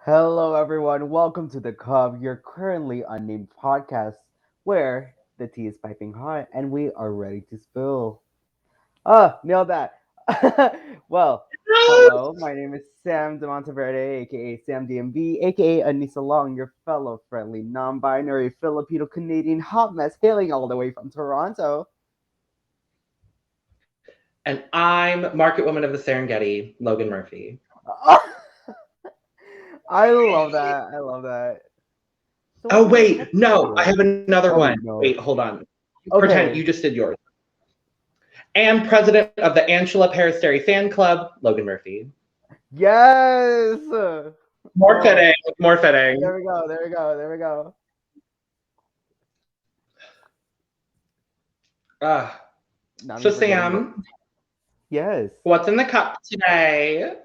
Hello, everyone. Welcome to the Cub, your currently unnamed podcast, where the tea is piping hot and we are ready to spill. Nailed that. Well, hello. My name is Sam de Monteverde, aka Sam DMV, aka Anissa Long, your fellow friendly, non-binary Filipino Canadian hot mess, hailing all the way from Toronto. And I'm Market Woman of the Serengeti, Logan Murphy. I love that. I love that. So Oh, what wait. No, today? I have another Oh, one. no. Wait, hold on. Okay. Pretend you just did yours. And president of the Angela Peristeri fan club, Logan Murphy. Yes. More fitting. More fitting. There we go. There we go. There we go. So, Sam, Yes. what's in the cup today?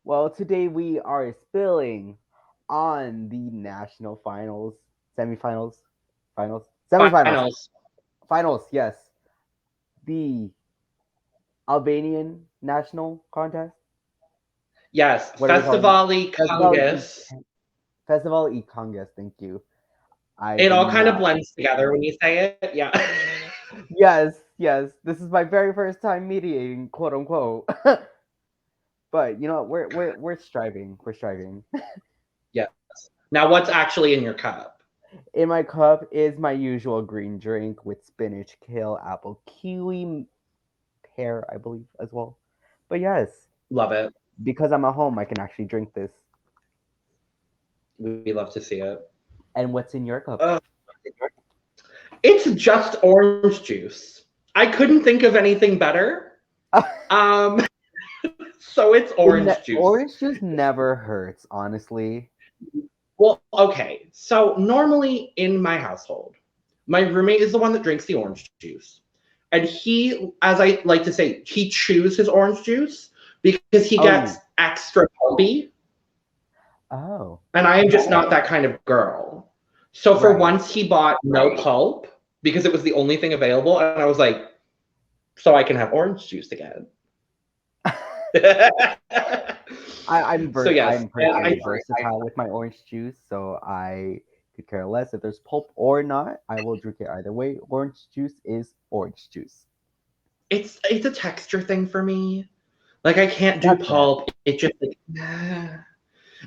Well, today we are spilling on the national finals, semifinals, finals. Yes, the Albanian national contest. Yes, What are we calling Festivali Këngës. Festivali Këngës. Thank you. It all kind of blends together when you say it. Yeah. Yes. This is my very first time mediating, quote unquote. But you know, we're striving. We're striving. Yes. Now, what's actually in your cup? In my cup is my usual green drink with spinach, kale, apple, kiwi, pear, I believe, as well. But yes, Love it. because I'm at home, I can actually drink this. We love to see it. And what's in your cup? It's just orange juice. I couldn't think of anything better. So it's orange juice. Orange juice never hurts, honestly. Well, okay. So normally in my household, my roommate is the one that drinks the orange juice. And he, as I like to say, he chews his orange juice because he gets extra pulpy. Oh. And I am just not that kind of girl. So for once he bought no pulp because it was the only thing available. And I was like, so I can have orange juice again. I'm pretty versatile with my orange juice, so I could care less if there's pulp or not. I will drink it either way. Orange juice is orange juice. It's a texture thing for me. Like I can't do pulp. It just like, nah.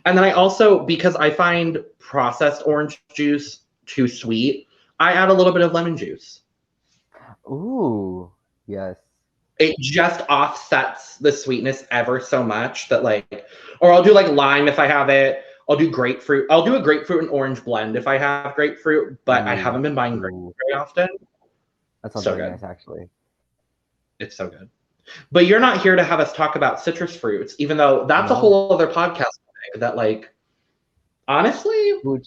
And then I also, because I find processed orange juice too sweet, I add a little bit of lemon juice. Ooh, yes. It just offsets the sweetness ever so much that like, or I'll do like lime if I have it. I'll do grapefruit. I'll do a grapefruit and orange blend if I have grapefruit, but I haven't been buying grapefruit very often. That sounds so very good. Nice, actually. It's so good. But you're not here to have us talk about citrus fruits, even though that's a whole other podcast that like, honestly. Food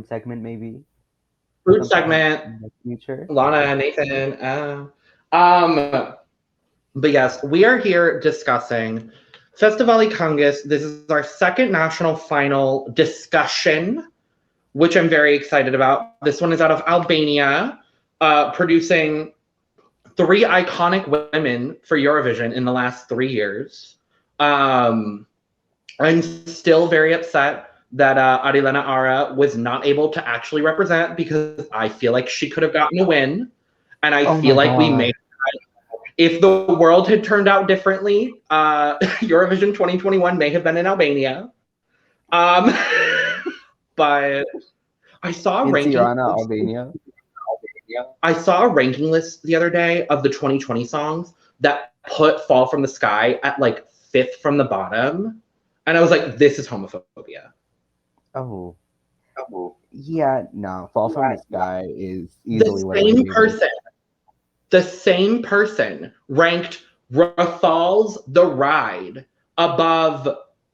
segment maybe. Fruit segment. In the future. Lana, Nathan. But yes, we are here discussing Festivali Këngës. This is our second national final discussion, which I'm very excited about. This one is out of Albania, producing 3 iconic women for Eurovision in the last 3 years. I'm still very upset that Arilena Ara was not able to actually represent because I feel like she could have gotten a win. And I feel like we made. If the world had turned out differently, Eurovision 2021 may have been in Albania. But I saw a ranking. Albania. I saw a ranking list the other day of the 2020 songs that put Fall from the Sky at like 5th from the bottom. And I was like, this is homophobia. Oh. Yeah, no. Fall from the Sky is easily the same person. the same person ranked Rathal's The Ride above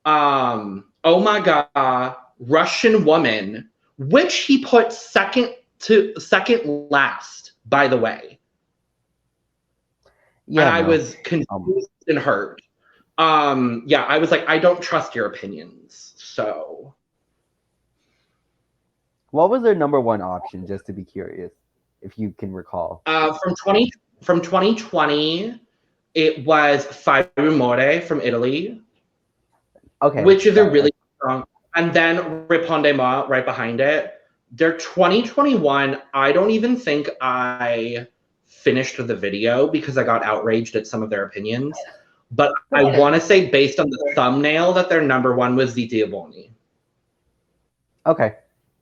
Oh My God, Russian Woman, which he put second last, by the way. Yeah, and I no. was confused and hurt. I was like, I don't trust your opinions. So What was their number one option, just to be curious, if you can recall? from 2020, it was Fai Rumore from Italy, Okay. which is a really strong, and then Riponde Ma right behind it. Their 2021, I don't even think I finished the video because I got outraged at some of their opinions. But I want to say, based on the thumbnail, that their number one was Ziti Avoni. Okay.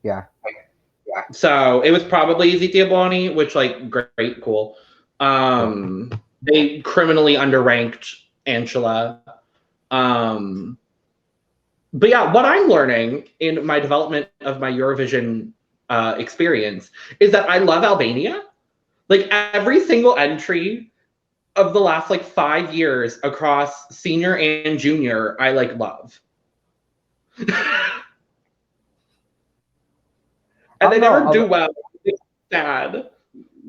Yeah. So it was probably Ziti Avoni, which, like, great, cool. They criminally underranked Angela. But yeah, what I'm learning in my development of my Eurovision experience is that I love Albania. Like, every single entry of the last, like, 5 years across senior and junior, I, like, love. And they never do well. It's sad.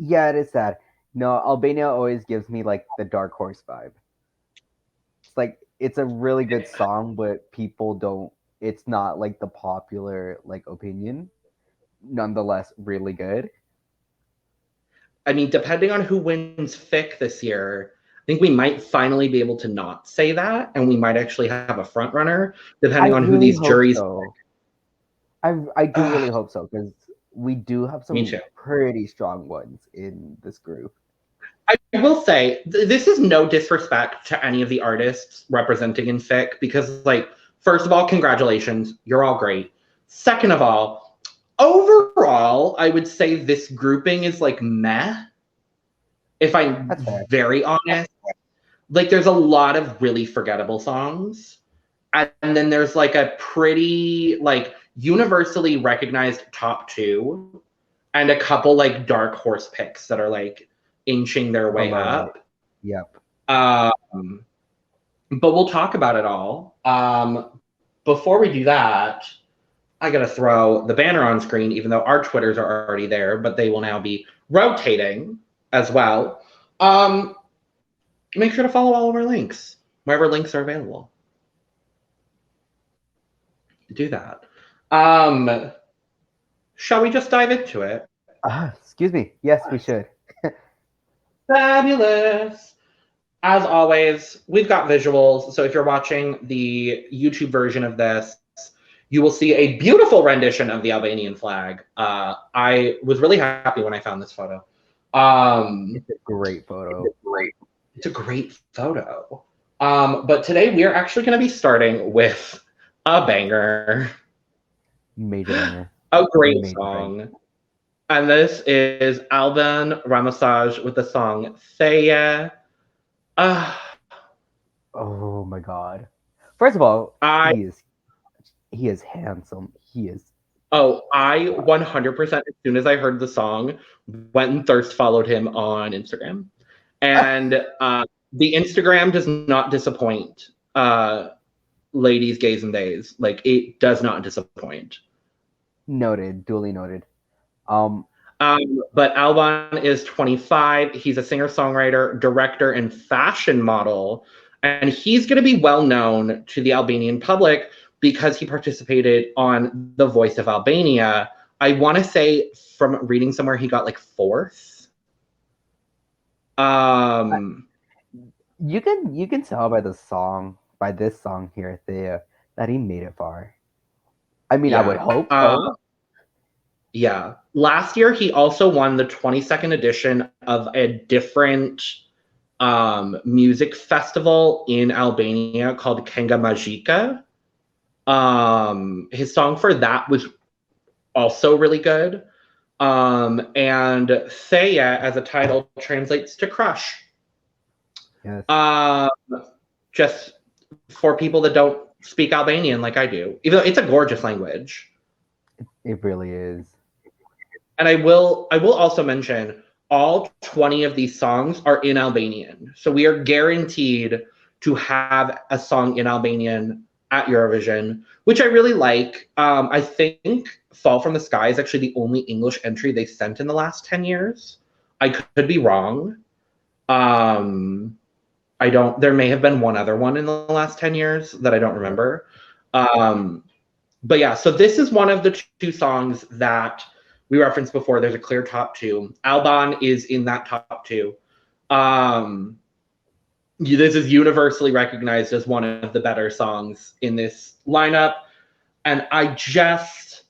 Yeah, it is sad. No, Albania always gives me like the dark horse vibe. It's like it's a really good song, but people don't. It's not like the popular like opinion. Nonetheless, really good. I mean, depending on who wins FIC this year, I think we might finally be able to not say that, and we might actually have a front runner, depending on who these juries. So. I do really hope so, because we do have some pretty strong ones in this group. I will say, this is no disrespect to any of the artists representing in FIC, because, like, first of all, congratulations, you're all great. Second of all, overall, I would say this grouping is like meh, if I'm very honest. Like, there's a lot of really forgettable songs, and then there's like a pretty like universally recognized top two, and a couple like dark horse picks that are like inching their way up. Yep. But we'll talk about it all. Before we do that, I gotta throw the banner on screen, even though our Twitters are already there, but they will now be rotating as well. Make sure to follow all of our links, wherever links are available. Do that. Shall we just dive into it? Excuse me. Yes, we should. Fabulous. As always, we've got visuals. So if you're watching the YouTube version of this, you will see a beautiful rendition of the Albanian flag. I was really happy when I found this photo. It's a great photo. It's a great photo. But today we are actually going to be starting with a banger. Major banger. A great song. And this is Alvin Ramisaj with the song Feiya. Oh my God. First of all, he is handsome. He is. Oh, I 100%, as soon as I heard the song, went and thirst followed him on Instagram. And the Instagram does not disappoint ladies, gays, and days. Like, it does not disappoint. Noted. Duly noted. But Alvin is 25. He's a singer-songwriter, director, and fashion model. And he's going to be well known to the Albanian public because he participated on The Voice of Albania. I want to say, from reading somewhere, he got like 4th. You can tell by this song here, Thea, that he made it far. I mean, I would hope so. Yeah. Last year, he also won the 22nd edition of a different music festival in Albania called Këngë Magjike. His song for that was also really good. And Feiya, as a title, translates to crush. Yes. Just for people that don't speak Albanian like I do, even though it's a gorgeous language. It really is. And I will also mention, all 20 of these songs are in Albanian. So we are guaranteed to have a song in Albanian at Eurovision, which I really like. I think Fall from the Sky is actually the only English entry they sent in the last 10 years. I could be wrong. There may have been one other one in the last 10 years that I don't remember. But yeah, so this is one of the two songs that we referenced before. There's a clear top two. Alban is in that top two. This is universally recognized as one of the better songs in this lineup. And I just,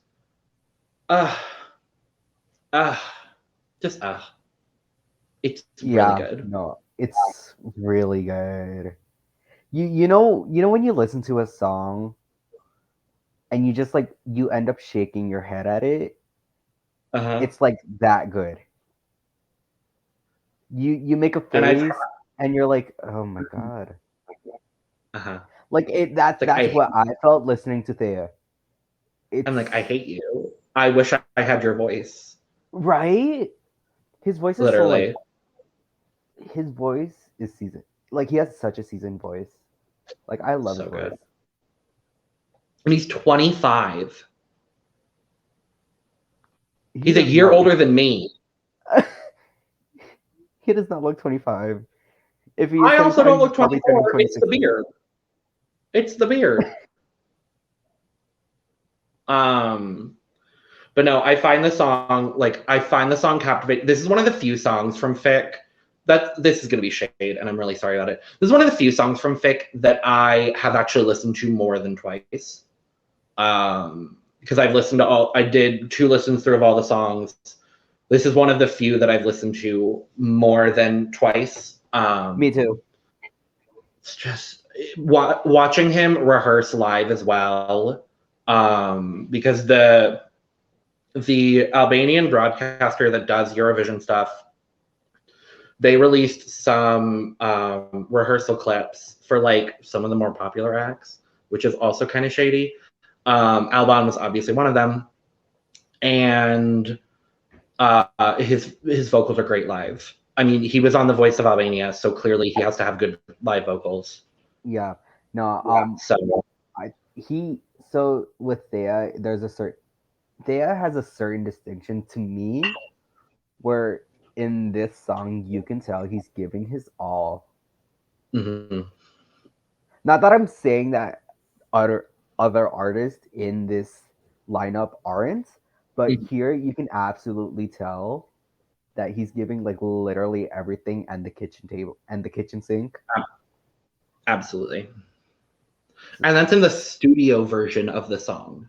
it's really good. No, it's really good. You know when you listen to a song and you just like you end up shaking your head at it. It's like that good. You make a face and you're like, oh my god. Like that's what I felt listening to Thea. I'm like, I hate you. I wish I had your voice. Right? His voice is literally. So, like, his voice is seasoned. Like he has such a seasoned voice. Like I love his voice. And he's 25. He's a year older than me. He does not look 25. If he's I also don't look 24. It's the beard. It's the beard. But no, I find the song captivating. This is one of the few songs from Fick this is going to be shade, and I'm really sorry about it. This is one of the few songs from Fick that I have actually listened to more than twice. Because I did 2 listens through of all the songs. This is one of the few that I've listened to more than twice. Me too. It's just watching him rehearse live as well. Because the Albanian broadcaster that does Eurovision stuff, they released some rehearsal clips for like some of the more popular acts, which is also kind of shady. Alban was obviously one of them, and his vocals are great live. I mean, he was on The Voice of Albania, so clearly he has to have good live vocals. Yeah. No. So with Thea, Thea has a certain distinction to me, where in this song you can tell he's giving his all. Mm-hmm. Not that I'm saying that other artists in this lineup aren't, but here you can absolutely tell that he's giving like literally everything and the kitchen table and the kitchen sink. Absolutely. And that's in the studio version of the song.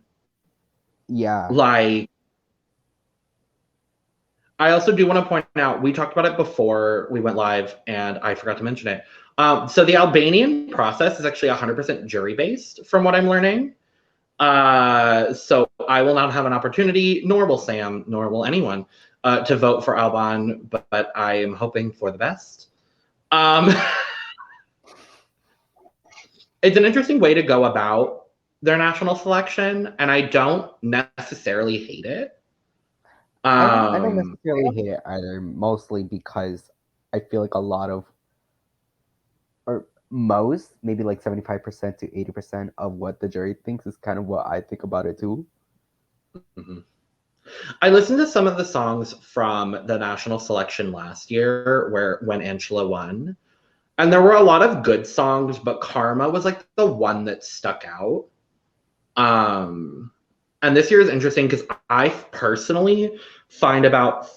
Yeah. Like, I also do want to point out, we talked about it before we went live, and I forgot to mention it. So the Albanian process is actually 100% jury-based, from what I'm learning. So I will not have an opportunity, nor will Sam, nor will anyone, to vote for Alban, but I am hoping for the best. It's an interesting way to go about their national selection, and I don't necessarily hate it. I don't necessarily hate it either, mostly because I feel like a lot of, or most, maybe like 75% to 80% of what the jury thinks is kind of what I think about it too. Mm-hmm. I listened to some of the songs from the national selection last year when Angela won. And there were a lot of good songs, but Karma was like the one that stuck out. And this year is interesting because I personally find about,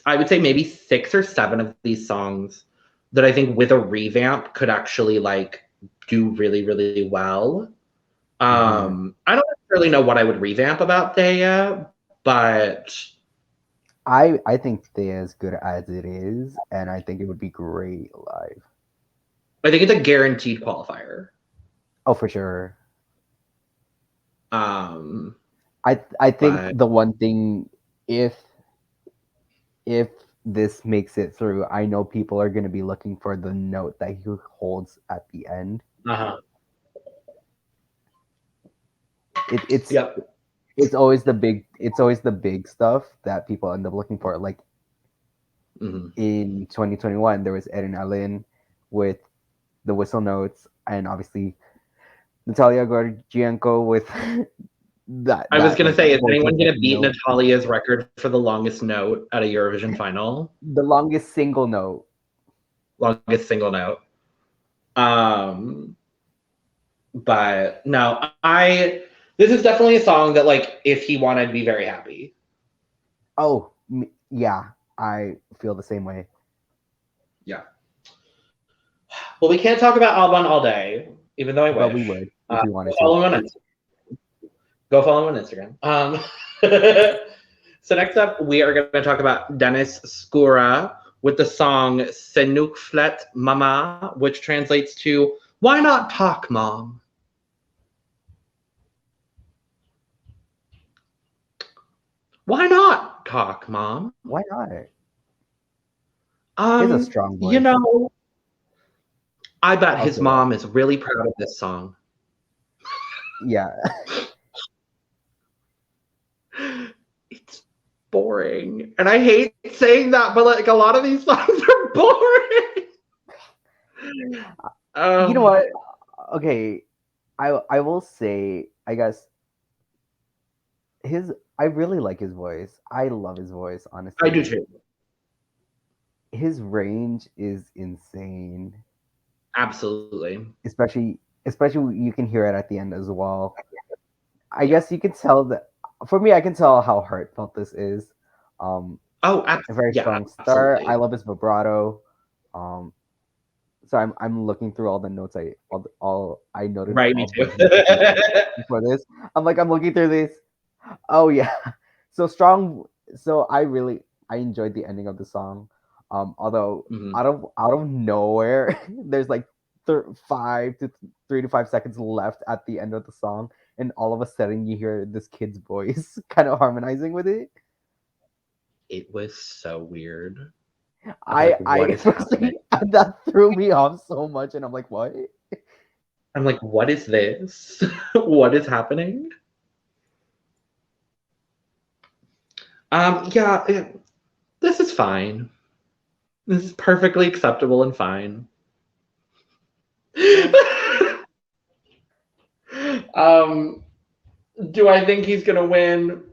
I would say maybe 6 or 7 of these songs that I think with a revamp could actually like do really, really well. I don't necessarily know what I would revamp about Thea, but I think Thea is good as it is, and I think it would be great live. I think it's a guaranteed qualifier. Oh, for sure. I think the one thing, if this makes it through, I know people are going to be looking for the note that he holds at the end. It's always the big stuff that people end up looking for. Like Mm-hmm. In 2021, there was Ed and Alvin with the whistle notes, and obviously Natalia Gorgienko with I was that gonna like say, is vocal anyone gonna backing beat note, Natalia's record for the longest note at a Eurovision final? the longest single note. Longest single note. But no, this is definitely a song that, like, if he won, I'd be very happy. Oh, yeah, I feel the same way. Yeah. Well, we can't talk about Alban all day, even though I But we wish. would if we wanted Follow to. him on Instagram. Go follow him on Instagram. So next up, we are going to talk about Dennis Skura with the song Senukflet Mama, which translates to "Why not talk, Mom?" Why not talk, Mom? Why not? He has a strong You voice. know, I bet I'll his say that. mom is really proud of this song. Yeah. It's boring. And I hate saying that, but like a lot of these songs are boring. You know what? Okay, I will say, I guess I really like his voice. I love his voice, I do honestly. too. His range is insane. Absolutely. Especially you can hear it at the end as well. I guess you can tell that for me I can tell how heartfelt this is. Um Oh, a very yeah, strong start. I absolutely. love his vibrato. Um so I'm looking through all the notes all I noted Right, me all too. the notes before this. I'm looking through this. Oh yeah. So strong. So I enjoyed the ending of the song. Although Mhm. out of nowhere, there's like 3 to 5 seconds left at the end of the song, and all of a sudden you hear this kid's voice kind of harmonizing with it. It was so weird. I'm I like, I what is happening? especially that threw me off so much, and I'm like, what? I'm like, what is this? What is happening? Yeah, this is fine. This is perfectly acceptable and fine. Yeah. um, do I think he's gonna win?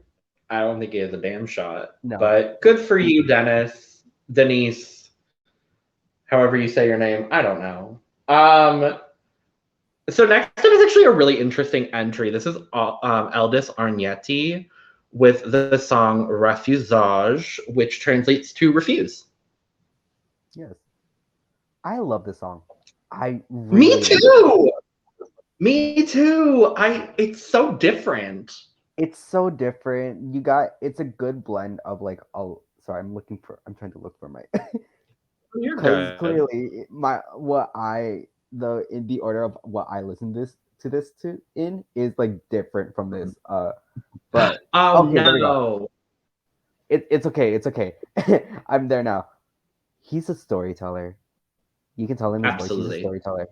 I don't think he has a damn shot. No. But good for you, Denise, however you say your name. I don't know. So next up is actually a really interesting entry. This is Eldis Arnietti with the song Refusage, which translates to refuse. Yes. I love this song. I Me really love this song. too. Me too. It's so different. It's so different. It's a good blend of like sorry, I'm trying to look for my You're because good. clearly my what I the in the order of what I listen this to in is like different from this. But Oh okay, there we go. no. It's okay. It's okay. I'm there now. He's a storyteller. You can tell in his voice. He's a Absolutely. storyteller.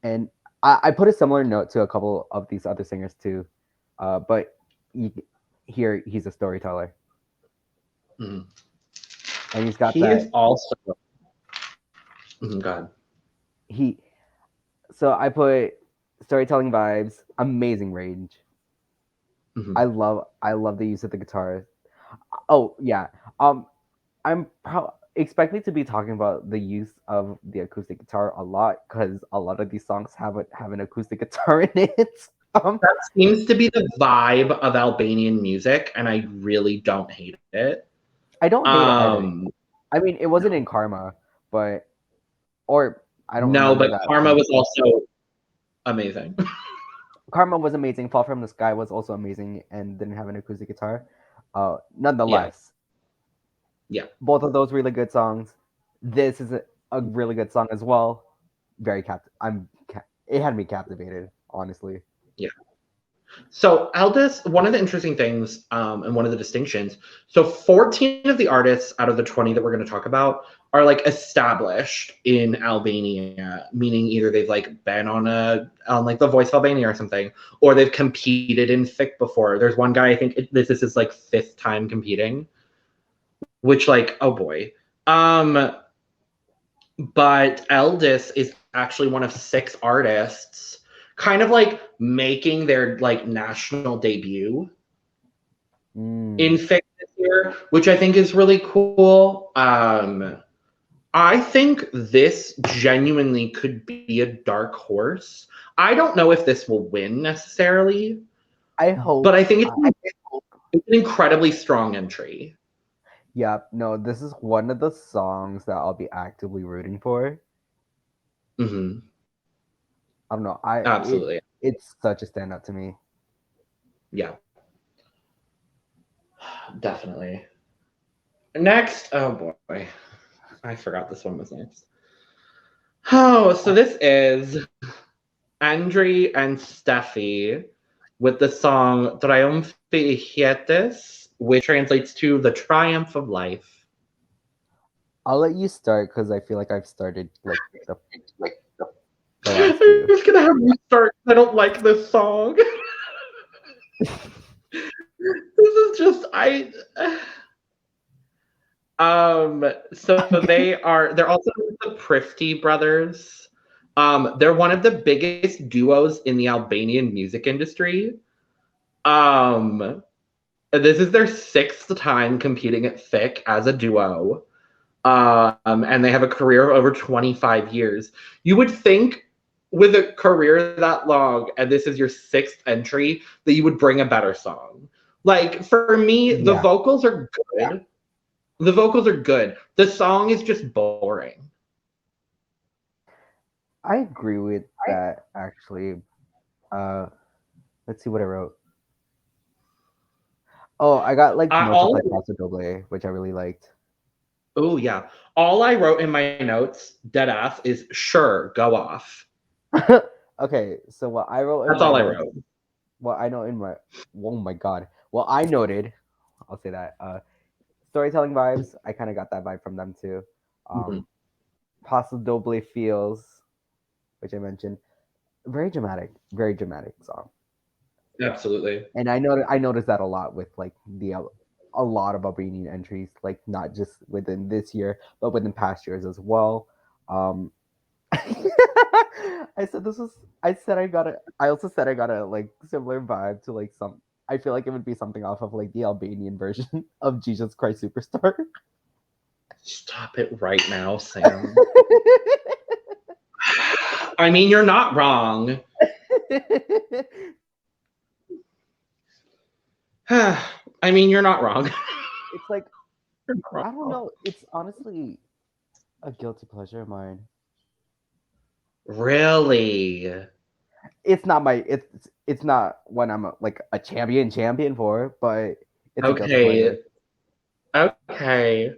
And I put a similar note to a couple of these other singers too, but you, here he's a storyteller, Mhm. and he's got He is that also. God. he. So I put storytelling vibes, amazing range. Mhm. I love the use of the guitar. Oh yeah, I'm expecting to be talking about the use of the acoustic guitar a lot because a lot of these songs have an acoustic guitar in it. Um, That seems to be the vibe of Albanian music, and I really don't hate it. I don't hate it either. Um, I mean, it wasn't no, in Karma, but or I don't no, remember but that Karma from was also amazing. Karma was amazing. Fall from the Sky was also amazing and didn't have an acoustic guitar. Yeah, Nonetheless, yeah, both of those really good songs. This is a really good song as well. Very it had me captivated, honestly. yeah. So Aldous, one of the interesting things, and one of the distinctions. So 14 of the artists out of the 20 that we're going to talk about are like established in Albania, meaning either they've like been on like the Voice of Albania or something, or they've competed in FIC before. There's one guy I think this is his like fifth time competing, which like, oh boy. Um, but Eldest is actually one of 6 artists kind of like making their like national debut in Mm. Feiya this year, which I think is really cool. I think this genuinely could be a dark horse. I don't know if this will win necessarily, I but hope. I think it's an incredibly strong entry. Yeah, no, this is one of the songs that I'll be actively rooting for. Hmm. I don't know. Absolutely. It's such a standout to me. Yeah, definitely. Next, oh boy, I forgot this one was next. Oh, so this is Andre and Steffi with the song Triumphietes, which translates to the triumph of life. I'll let you start because I feel like I've started like the I'm last few. just gonna have you start. I don't like this song. This is just I. So they're also the Prifty brothers. They're one of the biggest duos in the Albanian music industry. This is their 6th time competing at FIC as a duo. And they have a career of over 25 years. You would think with a career that long and this is your 6th entry that you would bring a better song. Like for me, the Yeah, vocals are good. The vocals are good. The song is just boring. I agree with that actually. Uh, let's see what I wrote. Oh, I got like I notes of all like Paso Doble, which I really liked. Oh yeah. All I wrote in my notes, dead ass, is sure, go off. Okay, so what I wrote in That's my all I notes, wrote. what I know in my, oh my god, well I noted, I'll say that storytelling vibes. I kind of got that vibe from them too. Mhm. Um, Paso Doble feels, which I mentioned, very dramatic song. Absolutely. And I noticed that a lot with like a lot of Albanian entries, like not just within this year, but within past years as well. Um, I said this was. I said I got a. I also said I got a like similar vibe to like some. I feel like it would be something off of like the Albanian version of Jesus Christ Superstar. Stop it right now, Sam. I mean, you're not wrong. I mean, you're not wrong. It's like You're not I don't wrong. know. It's honestly a guilty pleasure of mine. Really? It's not my. It's not when I'm like a champion for, but it's a guilty Okay. pleasure. Okay.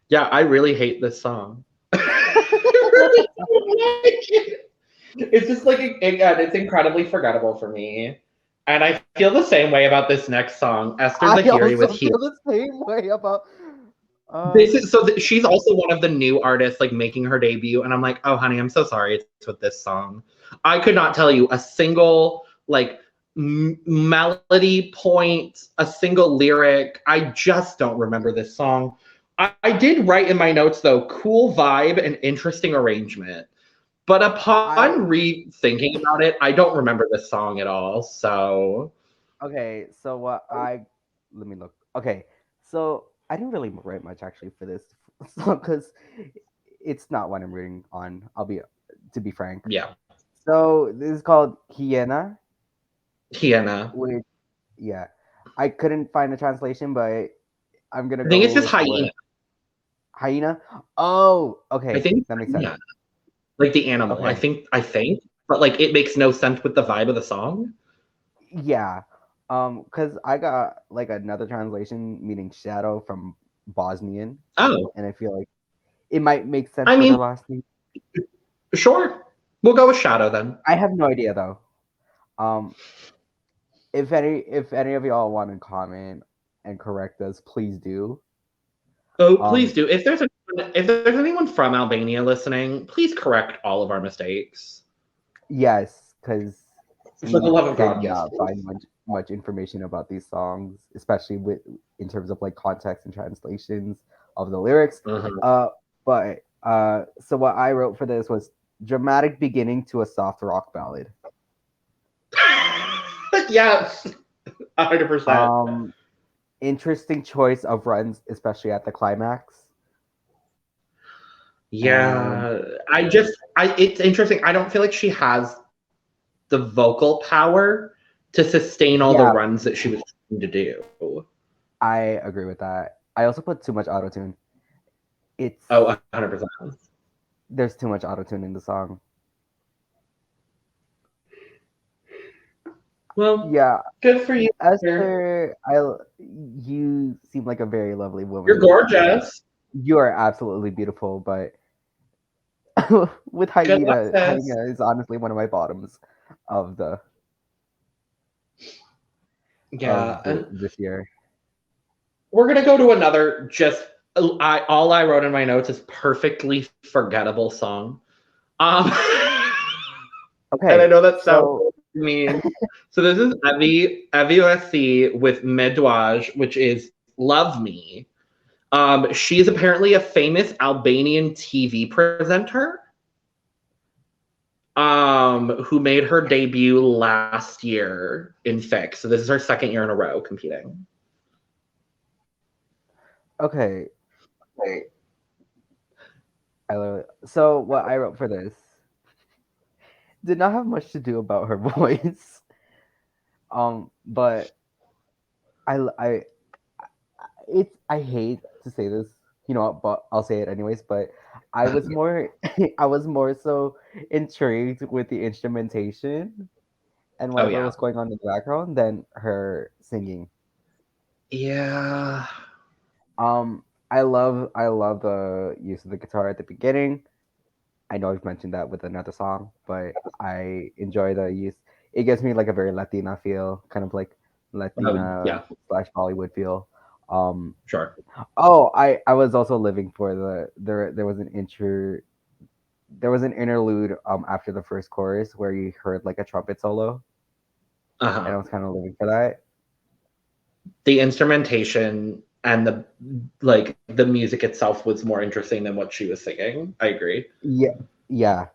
Yeah, I really hate this song. Really don't like it. It's just like again, it's incredibly forgettable for me. And I feel the same way about this next song, Esther I Lahiri with also Heal. feel the same way about. Uh, This is so she's also one of the new artists like making her debut, and I'm like, oh honey, I'm so sorry it's with this song. I could not tell you a single like melody point, a single lyric. I just don't remember this song. I did write in my notes though, cool vibe and interesting arrangement. But I upon rethinking about it, I don't remember this song at all. So Okay, so what I let me look. Okay, so I didn't really write much actually for this song because it's not what I'm reading on. I'll be to be frank. yeah, So this is called Hyena, Hiena. which yeah, I couldn't find a translation, but I'm gonna I think it's go just with hyena. what hyena. Oh, I okay, think that makes sense. hyena. Like the animal. Okay, I think, but like it makes no sense with the vibe of the song. yeah, because I got like another translation meaning shadow from Bosnian, Oh, and I feel like it might make sense I for mean, the last name. sure. We'll go with Shadow then. I have no idea though. Um, if any of y'all want to comment and correct us, please do. Oh, please Um, do. If there's anyone from Albania listening, please correct all of our mistakes. yes, because For the we love of did God, yes, not please. find much information about these songs, especially with in terms of like context and translations. of the lyrics. Mhm. So what I wrote for this was dramatic beginning to a soft rock ballad. Yes, 100%. Interesting choice of runs, especially at the climax. And Yeah, it's interesting. I don't feel like she has the vocal power to sustain all the yeah, runs that she was trying to do. I agree with that. I also put too much autotune. It's Oh, 100%. There's too much autotune in the song. Well, Yeah, good for you. Esther, you seem like a very lovely You're woman. gorgeous. You are absolutely beautiful, but with Good luck, sis. Hyena is honestly one of my bottoms of the Yeah, and this year. we're gonna go to another. Just all I wrote in my notes is perfectly forgettable song. Um, and I Okay, know that sounds so mean. So this is Evie with Medouage, which is "Love Me." She is apparently a famous Albanian TV presenter who made her debut last year in Fix. So this is her second year in a row competing. okay, so what I wrote for this did not have much to do about her voice. But I I hate to say this, but I'll say it anyways. But I was more I was more so intrigued with the instrumentation and Oh whatever yeah. was going on in the background than her singing. Yeah. I love the use of the guitar at the beginning. I know I've mentioned that with another song, but I enjoy the use. It gives me like a very Latina feel, kind of like Oh Latina yeah. slash Bollywood feel. Um, Sure. oh, I was also living for there was an interlude after the first chorus where you heard like a trumpet solo, and I Uh-huh. was kind of living for that. The instrumentation and the music itself was more interesting than what she was singing. I agree. Yeah, yeah.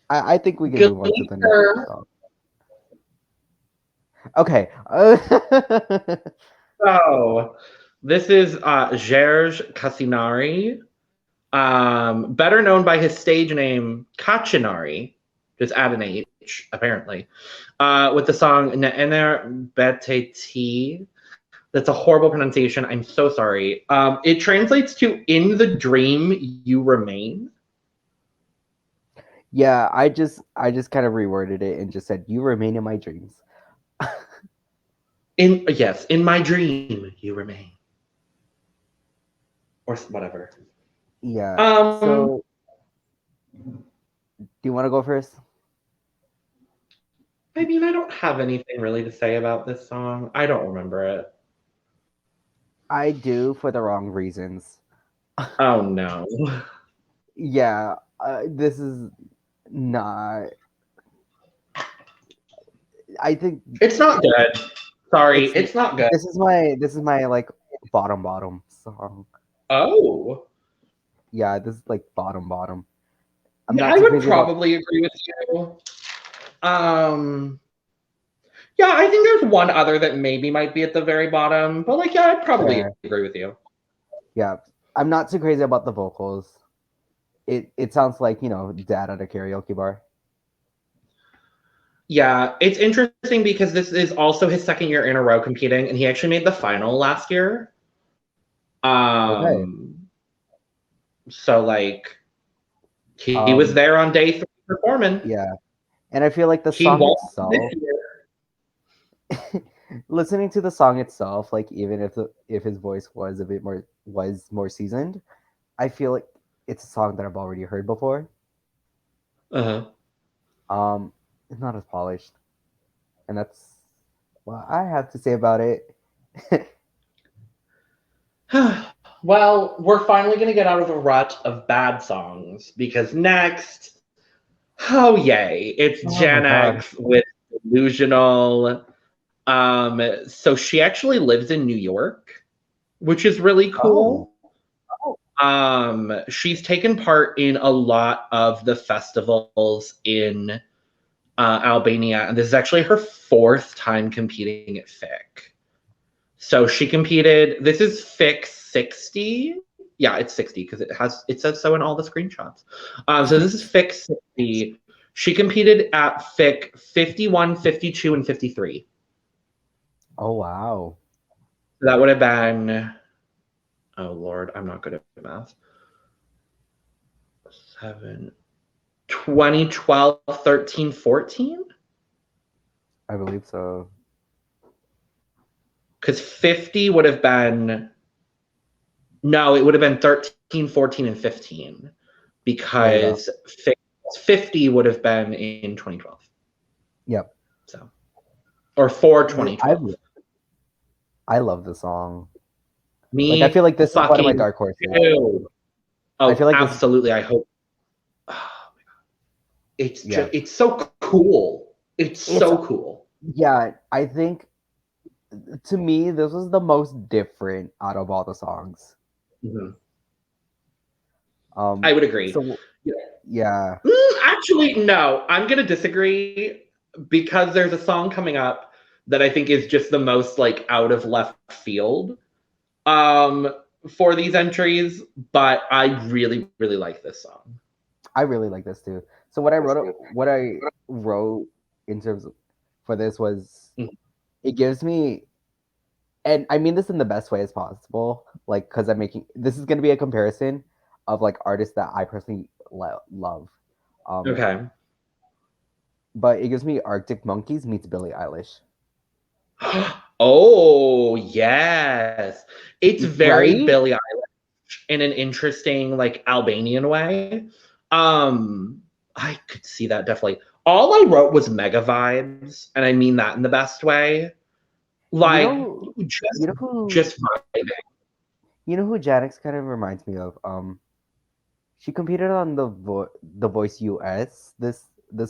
I think we can Good move on to the next her. song. Okay. So this is Gerge Casinari, better known by his stage name Kacinari, just add an H, apparently, with the song Ne'ener Beteti. That's a horrible pronunciation. I'm so sorry. It translates to "In the dream you remain." Yeah, I just kind of reworded it and just said, "You remain in my dreams." In my dream you remain, or whatever. Yeah. Um, So, do you want to go first? I mean, I don't have anything really to say about this song. I don't remember it. I do for the wrong reasons. Oh no. Yeah, this is not. I think It's not good. Sorry, it's it's not good. this is my like bottom song. Oh. Yeah, this is like bottom. I'm Yeah, not I too would crazy about. probably agree with you. Um, yeah, I think there's one other that maybe might be at the very bottom, but like, yeah, I'd probably Fair. agree with you. Yeah, I'm not too crazy about the vocals. It sounds like dad at a karaoke bar. Yeah, it's interesting because this is also his second year in a row competing, and he actually made the final last year. Okay. Um, so like he was Um. there on day 3 performing. Yeah, and I feel like the He song won't this itself, year. listening to the song itself, like even if his voice was more seasoned, I feel like it's a song that I've already heard before. Uh-huh. It's not as polished, and that's what I have to say about it. Well, we're finally going to get out of the rut of bad songs because next, oh yay, it's Oh my Gen god. X with Delusional. So she actually lives in New York, which is really cool. She's taken part in a lot of the festivals in Albania, and this is actually her 4th time competing at FIC. So she competed. This is FIC 60. Yeah, it's 60 because it says so in all the screenshots. So this is FIC 60. She competed at FIC 51, 52, and 53. Oh wow. So that would have been, oh Lord, I'm not good at math. 2012, 13, 14? I believe so. Because 50 would have been, no, it would have been 13, 14, and 15. Because 50 would have been in 2012. Yep. So, or for 2012. I love the song. Me, like I feel like this is one of my dark horses. Oh, I feel like absolutely. I hope. Oh my God. It's just, it's so cool. It's so cool. Yeah, I think to me this was the most different out of all the songs. Mm-hmm. I would agree. So, yeah. Actually, no, I'm gonna disagree because there's a song coming up that I think is just the most like out of left field for these entries, but I really, really like this song. I really like this too. So what I wrote in terms of for this was it gives me, and I mean this in the best way as possible, like because this is going to be a comparison of like artists that I personally love. Okay. But it gives me Arctic Monkeys meets Billie Eilish. Oh yes, it's very right? Billie Eilish in an interesting like Albanian way. I could see that definitely. All I wrote was mega vibes, and I mean that in the best way. Like just vibing. You know who Janix kind of reminds me of? She competed on the Voice US this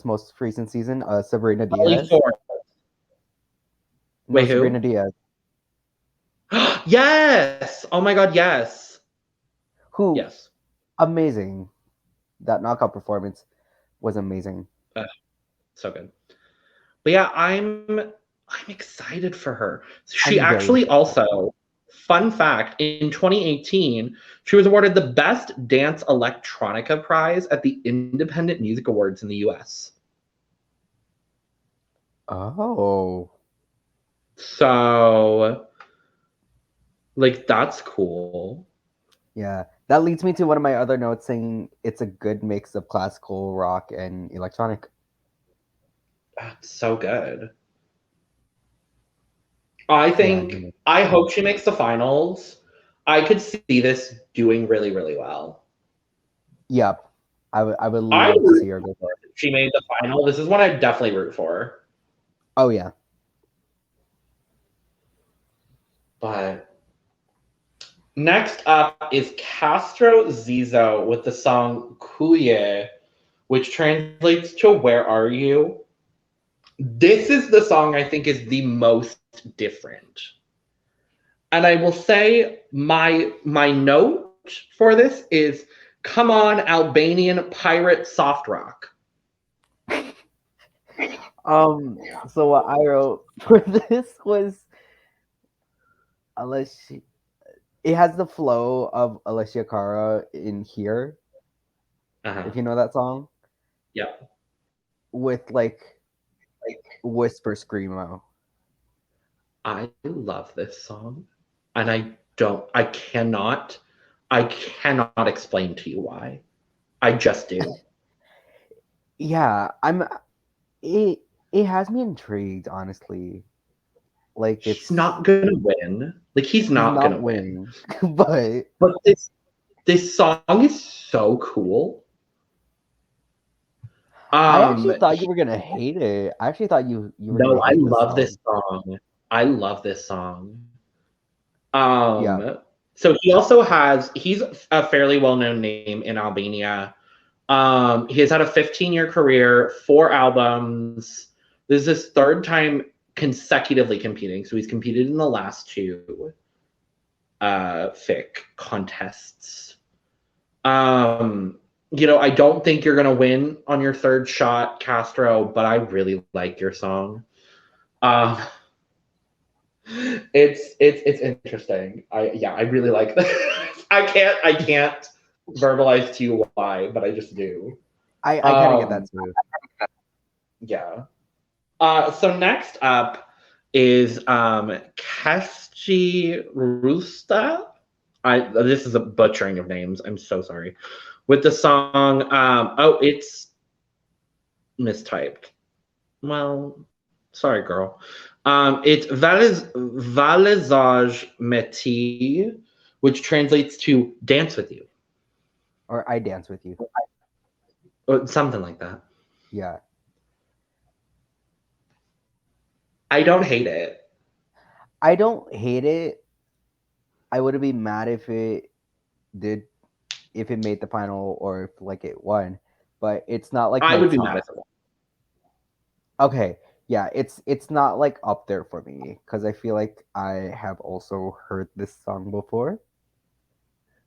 most recent season. Sabrina Diaz. Wait, who? Sabrina Diaz. Yes! Oh my God, yes. Who? Yes. Amazing. That knockout performance was amazing. So good. But yeah, I'm excited for her. She actually also, fun fact, in 2018, she was awarded the Best Dance Electronica Prize at the Independent Music Awards in the US. Oh. So, like, that's cool. Yeah. That leads me to one of my other notes saying it's a good mix of classical, rock, and electronic. That's so good. I hope she makes the finals. I could see this doing really, really well. Yep. I would love to see her go for it. She made the final. This is what I definitely root for. Oh yeah. But next up is Castro Zizo with the song Kuye, which translates to Where Are You? This is the song I think is the most different. And I will say my note for this is, come on, Albanian pirate soft rock. So what I wrote for this was it has the flow of Alessia Cara in Here. If you know that song. Yeah. With like whisper screamo. I love this song. And I cannot explain to you why. I just do. Yeah, it has me intrigued, honestly. Like he's not gonna win. Like he's not gonna win. But this song is so cool. I actually thought you were gonna hate it. I actually thought you were gonna hate this song. I love this song. Yeah. So he's a fairly well-known name in Albania. He has had a 15-year career, 4 albums. This is his 3rd time consecutively competing. So he's competed in the last two fic contests. You know, I don't think you're gonna win on your third shot, Castro, but I really like your song. It's interesting. I really like that. I can't verbalize to you why, but I just do. I kind of get that too. Yeah. So next up is Kesti Rusta. This is a butchering of names. I'm so sorry. With the song, it's mistyped. Well, sorry, girl. It's Valisage Meti, which translates to dance with you. Or I dance with you. Or something like that. Yeah. I don't hate it. I don't hate it. I wouldn't be mad if it made the final or if like it won. But it's not like I my would be top. mad if it won. Okay. Yeah, it's not like up there for me because I feel like I have also heard this song before.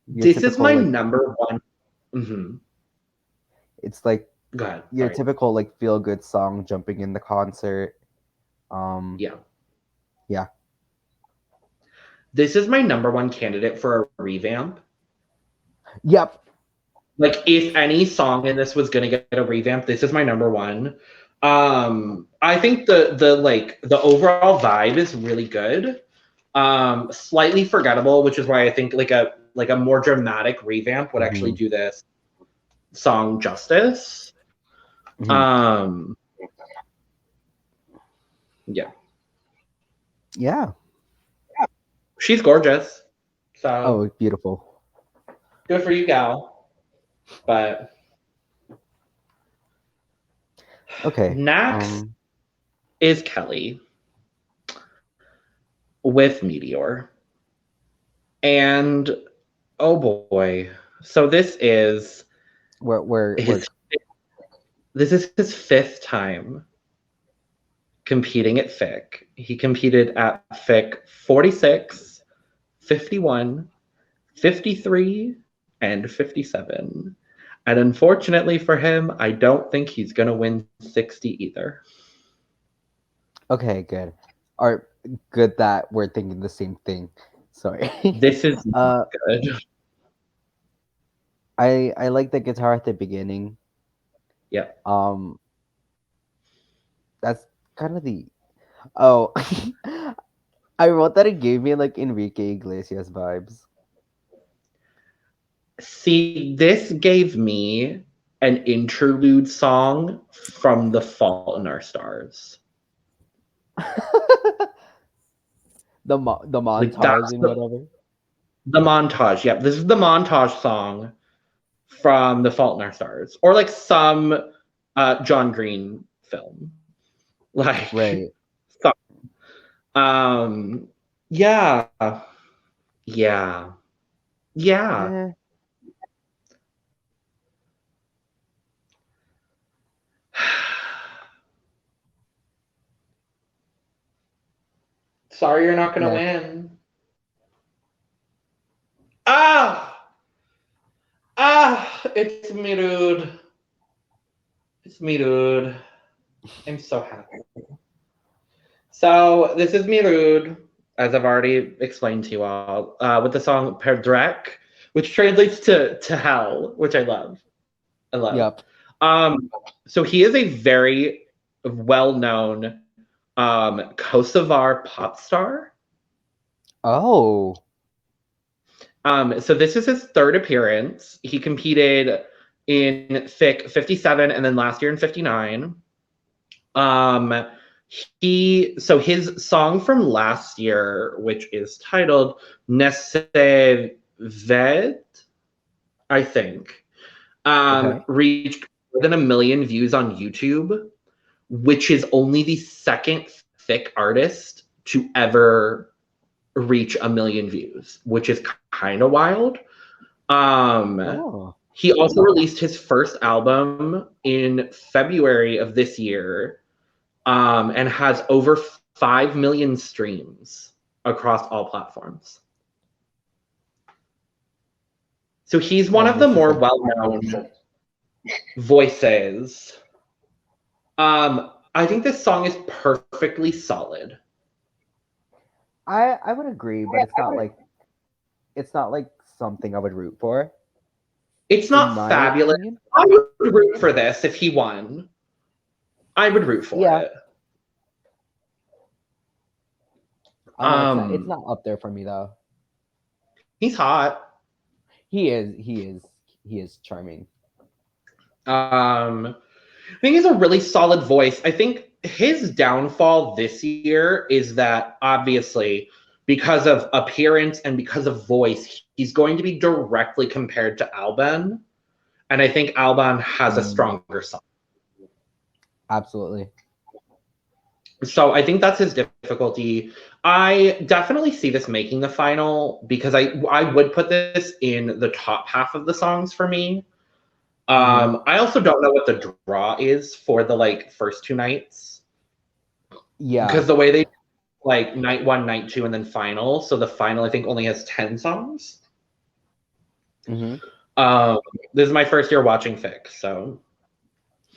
This is my number one. Mm-hmm. It's like Go ahead. your Sorry. typical like feel good song jumping in the concert. Yeah. Yeah. This is my number one candidate for a revamp. Yep. Like if any song in this was gonna get a revamp, this is my number one. I think the overall vibe is really good. Slightly forgettable, which is why I think like a more dramatic revamp would actually do this song justice. Mm-hmm. Yeah. Yeah. She's gorgeous. So beautiful. good for you, gal. But okay. Next is Kelly with Meteor. And oh boy. So this is this is his fifth time competing at FIC. He competed at FIC 46, 51, 53, and 57. And unfortunately for him, I don't think he's going to win 60 either. Okay, good. Or good that we're thinking the same thing. Sorry. This is good. I like the guitar at the beginning. Yeah. That's kind of the I wrote that it gave me like Enrique Iglesias vibes. See, this gave me an interlude song from The Fault in Our Stars. the montage and whatever. The montage, yeah. This is the montage song from The Fault in Our Stars, or like some John Green film, like right. Yeah. Sorry, you're not gonna win. It's me, dude. It's me, dude. I'm so happy. So this is Mirud, as I've already explained to you all, with the song Perdrek, which translates to hell, which I love. I love. Yep. So he is a very well-known Kosovar pop star. Oh. So this is his third appearance. He competed in FIC 57 and then last year in 59. His song from last year, which is titled Neseved, I think, reached more than 1 million views on YouTube, which is only the second FIC artist to ever reach 1 million views, which is kind of wild. He also released his first album in February of this year, and has over 5 million streams across all platforms. So he's one of the more well-known voices. I think this song is perfectly solid. I would agree, but it's not like something I would root for. It's In not my fabulous. opinion. I would root for this if he won. I would root for Yeah. it. It's not up there for me though. He's hot. He is charming. I think he's a really solid voice. I think his downfall this year is that obviously because of appearance and because of voice, he's going to be directly compared to Alban. And I think Alban has a stronger song. Absolutely. So I think that's his difficulty. I definitely see this making the final because I would put this in the top half of the songs for me. I also don't know what the draw is for the first two nights. Yeah. Because the way they night 1, night 2, and then final. So the final I think only has 10 songs. This is my first year watching Fic, so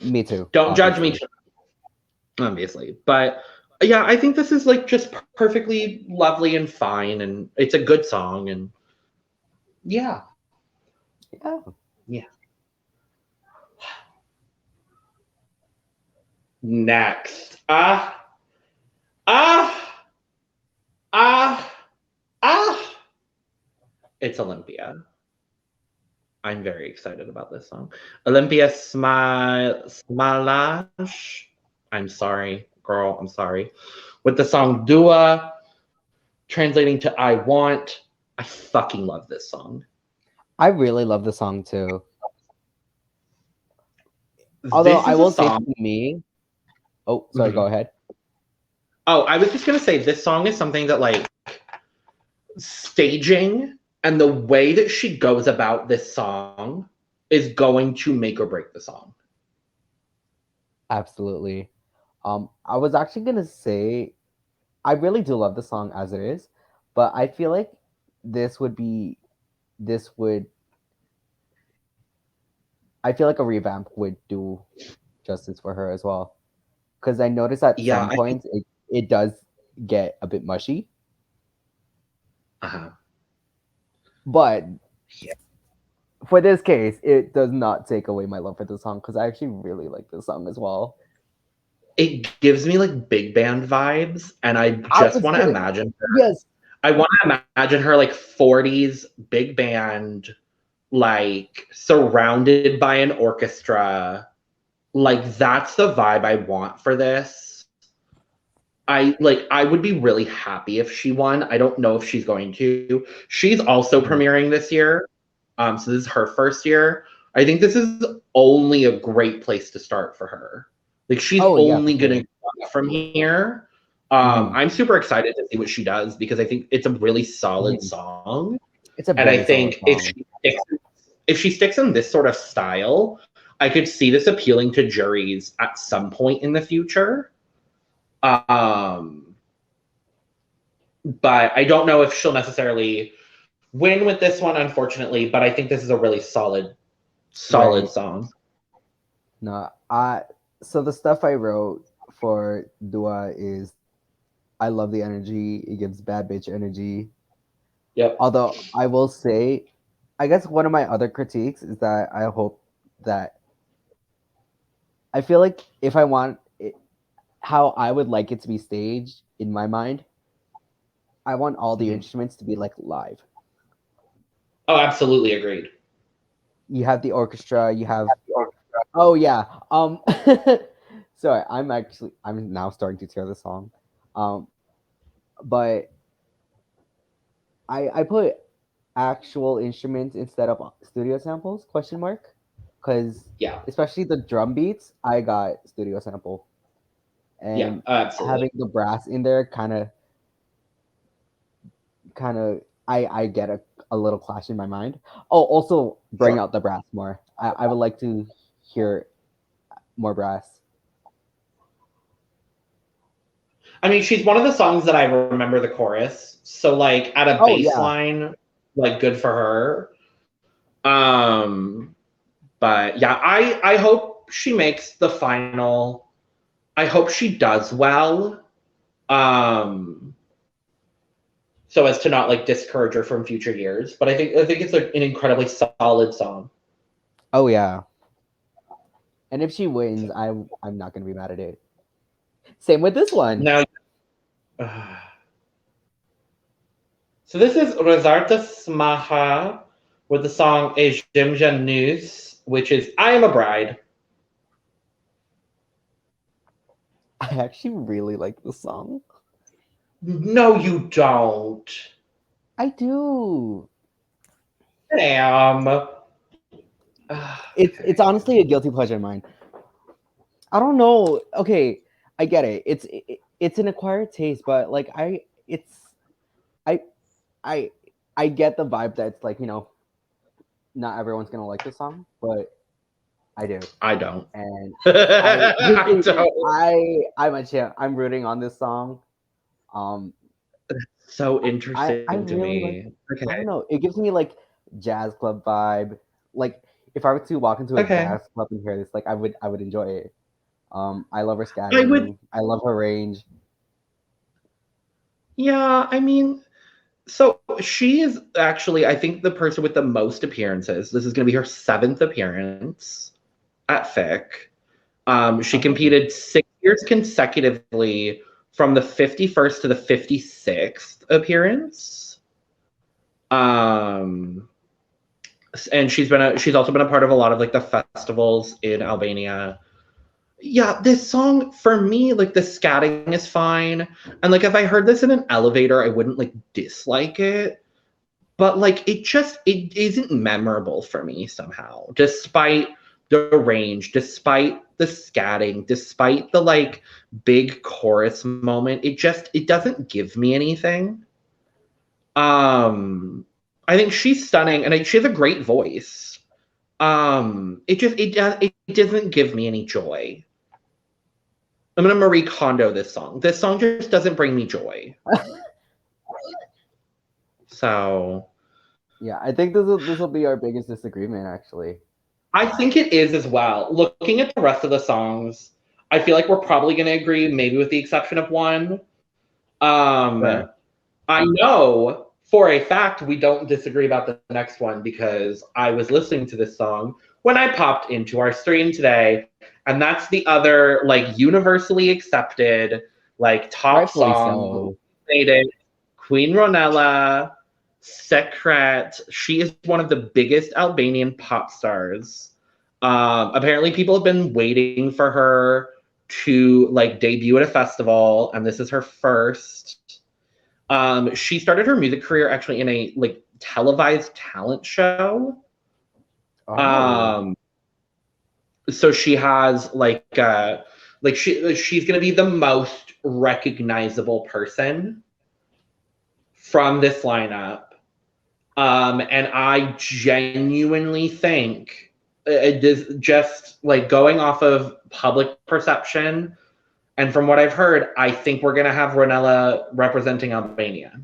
me too. Don't judge me, obviously. But yeah, I think this is just perfectly lovely and fine, and it's a good song, and yeah. Next, it's Olympia. I'm very excited about this song. Olympia Smalaj. I'm sorry, girl. I'm sorry. With the song Dua, translating to I Want. I fucking love this song. I really love the song too. Although I will say to me, oh, sorry, go ahead. Oh, I was just gonna say this song is something that staging and the way that she goes about this song is going to make or break the song. Absolutely. I was actually gonna say I really do love the song as it is, but I feel like this would I feel like a revamp would do justice for her as well. Because I noticed at some points it does get a bit mushy. But for this case, it does not take away my love for the song because I actually really like this song as well. It gives me big band vibes, and I just want to imagine her. Yes. I want to imagine her 40s big band, surrounded by an orchestra. That's the vibe I want for this. I would be really happy if she won. I don't know if she's going to. She's also premiering this year. So this is her first year. I think this is only a great place to start for her. She's only gonna go from here. I'm super excited to see what she does because I think it's a really solid song. It's a very and I think if she sticks in this sort of style, I could see this appealing to juries at some point in the future. But I don't know if she'll necessarily win with this one, unfortunately. But I think this is a really solid song. No, so the stuff I wrote for Dua is I love the energy. It gives bad bitch energy. Yep. Although I will say, I guess one of my other critiques is that I hope that I feel like if I want it, how I would like it to be staged in my mind, I want all the instruments to be live. Oh, absolutely agreed. You have the orchestra. You have. Oh yeah. Sorry, I'm now starting to tear the song. But I put actual instruments instead of studio samples ? Because especially the drum beats, I got studio sample, and having the brass in there kind of I get a little clash in my mind. Oh, also bring out the brass more. I would like to hear more brass. I mean, she's one of the songs that I remember the chorus. So like at a Oh yeah. baseline, like good for her. But yeah, I hope she makes the final. I hope she does well. Um, so as to not like discourage her from future years. But I think it's like an incredibly solid song. Oh yeah. And if she wins, I'm not gonna be mad at it. Same with this one. Now, so this is Rezarta Smaha with the song Ejimja News, which is I Am a Bride. I actually really like the song. No, you don't. I do. Damn. It's honestly a guilty pleasure of mine. I don't know. Okay, I get it. It's an acquired taste, but like I I I get the vibe that it's like, not everyone's gonna like the song, but I do. I don't. And I I don't. I'm a champ. I'm rooting on this song. Um So I interesting to really like me. it. Okay. I don't know. It gives me like jazz club vibe. Like if I were to walk into a Okay. jazz club and hear this, like I would enjoy it. I love her I would, scatting. I love her range. yeah, I mean, so she is actually, I think, the person with the most appearances. This is going to be her seventh appearance at FIC. She Oh, competed 6 years consecutively from the 51st to the 56th appearance. Um, and she's also been a part of a lot of like the festivals in Albania. Yeah, this song for me, like the scatting is fine. And like if I heard this in an elevator, I wouldn't like dislike it. But like it isn't memorable for me somehow, despite the range, despite the scatting, despite the like big chorus moment. It doesn't give me anything. I think she's stunning and she has a great voice. It doesn't give me any joy. I'm gonna Marie Kondo this song. This song just doesn't bring me joy. So yeah. I think this will be our biggest disagreement, actually. I think it is as well. Looking at the rest of the songs, I feel like we're probably gonna agree, maybe with the exception of one. Um, Fair. I know for a fact we don't disagree about the next one because I was listening to this song when I popped into our stream today, and that's the other like universally accepted like top Rightfully song who so. made it. Queen Ronella, Secret. She is one of the biggest Albanian pop stars. Apparently, people have been waiting for her to like debut at a festival, and this is her first. She started her music career actually in a like televised talent show. Oh, Um, so she has like she's gonna be the most recognizable person from this lineup. And I genuinely think it is just like going off of public perception and from what I've heard, I think we're gonna have Ronella representing Albania.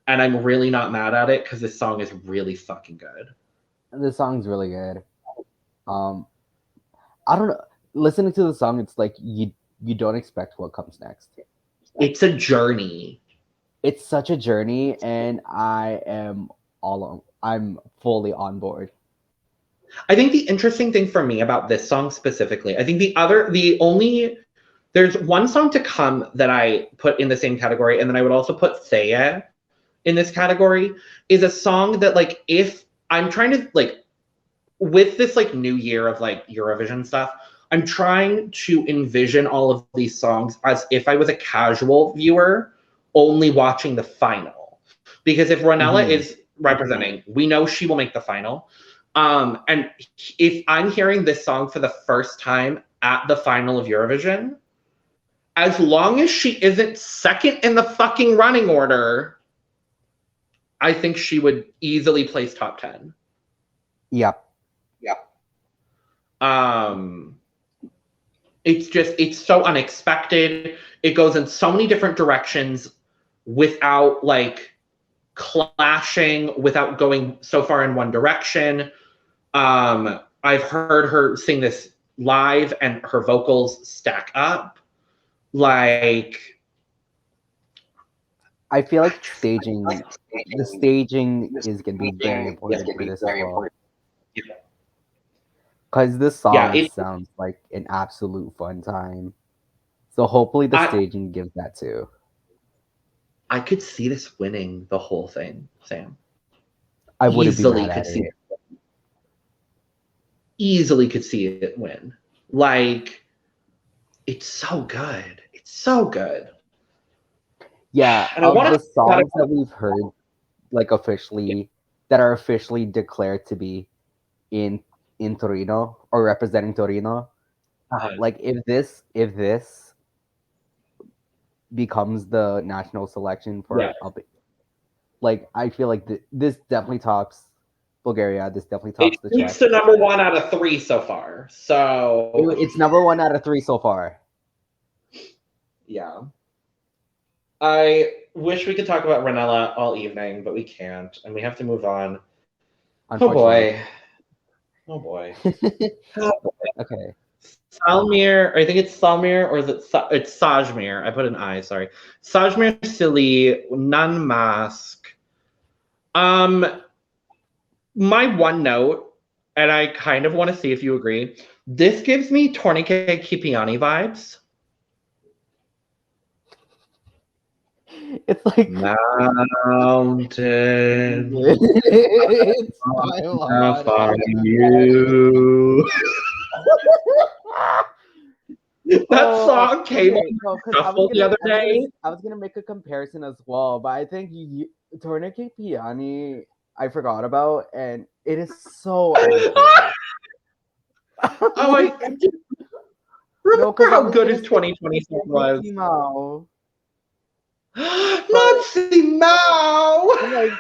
And I'm really not mad at it because this song is really fucking good. this song's really good. Um, I don't know. Listening to the song, it's like you don't expect what comes next. It's a journey. It's such a journey, and I'm fully on board. I think the interesting thing for me about this song specifically, I think there's one song to come that I put in the same category, and then I would also put Feiya in this category, is a song that like if I'm trying to like with this like new year of like Eurovision stuff, I'm trying to envision all of these songs as if I was a casual viewer only watching the final. Because if Ronella Hmm. is representing, we know she will make the final. And if I'm hearing this song for the first time at the final of Eurovision, as long as she isn't second in the fucking running order, I think she would easily place top 10. Yep. Um, it's so unexpected. It goes in so many different directions without like clashing, without going so far in one direction. I've heard her sing this live and her vocals stack up. Like, I feel like the staging is going to be very important for this as well. Because this yeah, song sounds like an absolute fun time. So hopefully the staging gives that too. I could see this winning the whole thing, Sam. I wouldn't be mad at it. Easily could see it win. Like, it's so good. It's so good. Yeah, and of the songs that we've heard, like officially, that are officially declared to be in Torino or representing Torino, like if this becomes the national selection for Albania, like I feel like this definitely tops Bulgaria. This definitely tops the Czech. It's the number 1 out of 3 so far. So it's number 1 out of 3 so far. Yeah. I wish we could talk about Ronella all evening, but we can't, and we have to move on. Oh boy. Oh boy. Okay. Salmir, I think it's Salmir, or is it's Sajmir. I put an I, sorry. Sajmir Sili, Nun Mask. My one note, and I kind of want to see if you agree, this gives me Tornike Kipiani vibes. It's like mountain. It's on you. That song came on shuffle the other day. I was gonna make a comparison as well, but I think Tornike Piani I forgot about, and it is so. Remember how good his 2020 song was? Not Simao. Like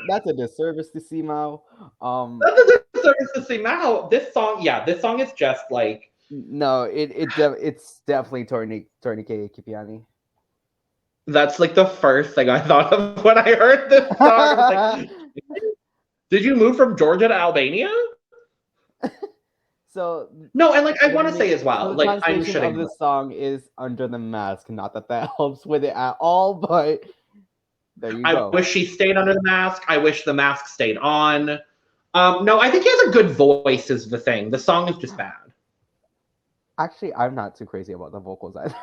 that's a disservice to Simao. That's a disservice to Simao. This song is just like. No, it's definitely Tornike Kipiani. That's like the first thing I thought of when I heard this song. I was like, did you move from Georgia to Albania? So no, and like I want to say as well, so like I'm shitting of this song is Under the Mask. Not that helps with it at all, but there you go. I wish she stayed under the mask. I wish the mask stayed on. No, I think he has a good voice. Is the thing. The song is just bad. Actually, I'm not too crazy about the vocals either.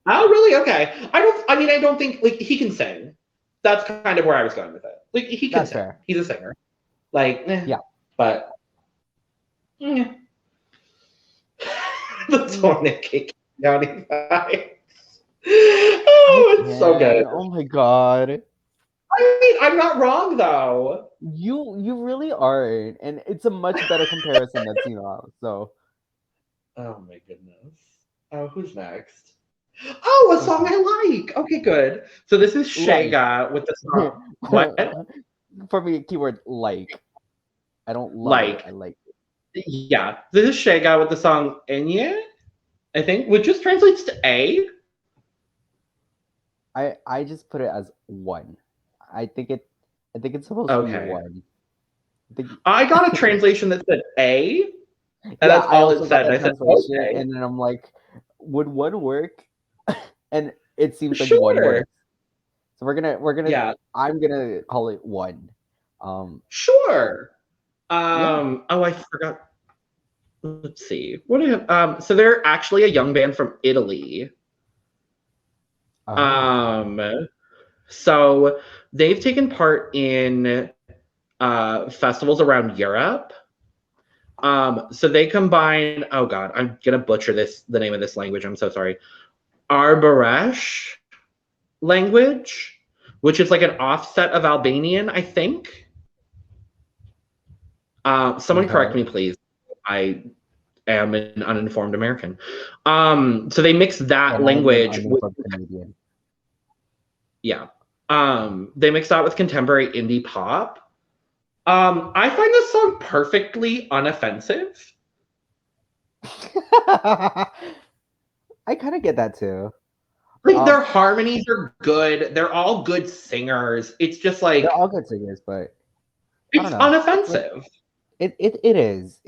Oh, really? Okay. I don't think like he can sing. That's kind of where I was going with it. Like he can sing. Fair. He's a singer. Like yeah, but. Yeah. The Tornike County vibes. Oh, it's so good. Oh my god. I mean, I'm not wrong though. You really aren't, and it's a much better comparison than Tina. So. Oh my goodness. Oh, who's next? Oh, a song I like. Okay, good. So this is Shega with the song. What? For me, keyword like. I don't like. I like. Yeah, this is Shega with the song Enye, I think, which just translates to A. I just put it as 1. I think it's supposed to be 1. I got a translation that said A, and that's all it said. I said okay. And then I'm like, would 1 work? And it seems like 1 works. So we're gonna. Yeah. I'm gonna call it 1. Sure. Oh, I forgot. Let's see. What do you have? So they're actually a young band from Italy. So they've taken part in festivals around Europe. So they combine. Oh God, I'm gonna butcher the name of this language. I'm so sorry. Arboresh language, which is like an offset of Albanian, I think. Someone correct me, please. I am an uninformed American. So they mix that language with they mix that with contemporary indie pop. I find this song perfectly unoffensive. I kind of get that too. Like Um, their harmonies are good. They're all good singers. It's just they're like all good singers, but I don't it's know. It's like unoffensive. it is.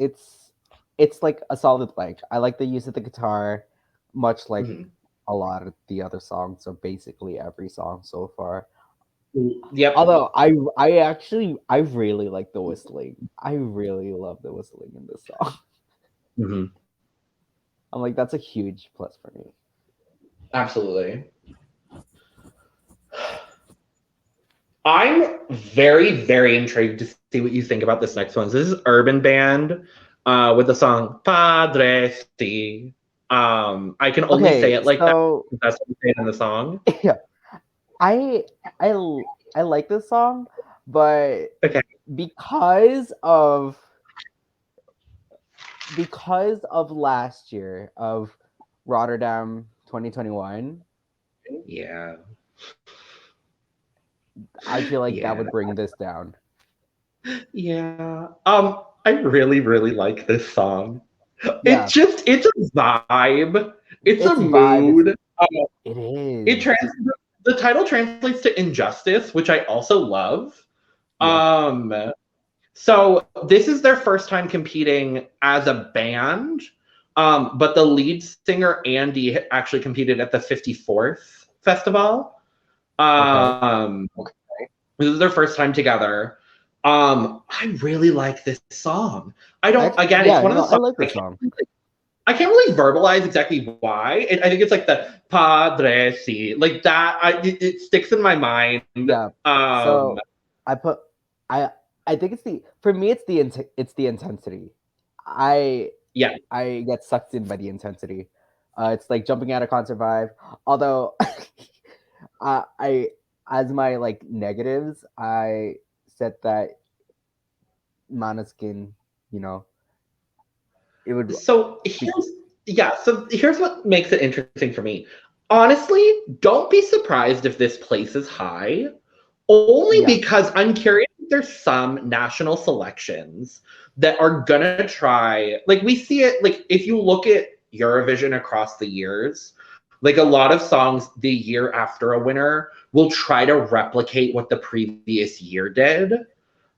It's like a solid like. I like the use of the guitar, much like Mhm. a lot of the other songs, or basically every song so far. Yep. Although I really like the whistling. I really love the whistling in this song. Mhm. I'm like, that's a huge plus for me. Absolutely. I'm very, very intrigued to see what you think about this next one. So this is Urban Band with the song Padre Si. I can only say Okay, it like that so because that's what you say it in the song. yeah, I I I like this song, but Okay. because of last year of Rotterdam 2021, Yeah. I feel like that Yeah. would bring this down. Yeah. I really, really like this song. Yeah, It's a vibe. It's a it's vibe. mood. It It is. trans the title translates to injustice, which I also love. Yep. Um, so this is their first time competing as a band. But the lead singer Andy actually competed at the 54th festival. Okay. Okay. This is their first time together. I really like this song. I don't. Again, it's Yeah, one of no, the I songs like this song. I can't really verbalize exactly why. I think it's like the Padre Si, like that. It sticks in my mind. Yeah. Um, So I put I I think it's the for me it's the intensity. I yeah. I get sucked in by the intensity. It's like jumping out of concert vibe. Although I as my like negatives, I said that Maneskin, you know, it would So be here's yeah. So here's what makes it interesting for me. Honestly, don't be surprised if this places high. Only yeah. because I'm curious if there's some national selections that are gonna try, like we see it, like if you look at Eurovision across the years, like a lot of songs the year after a winner will try to replicate what the previous year did.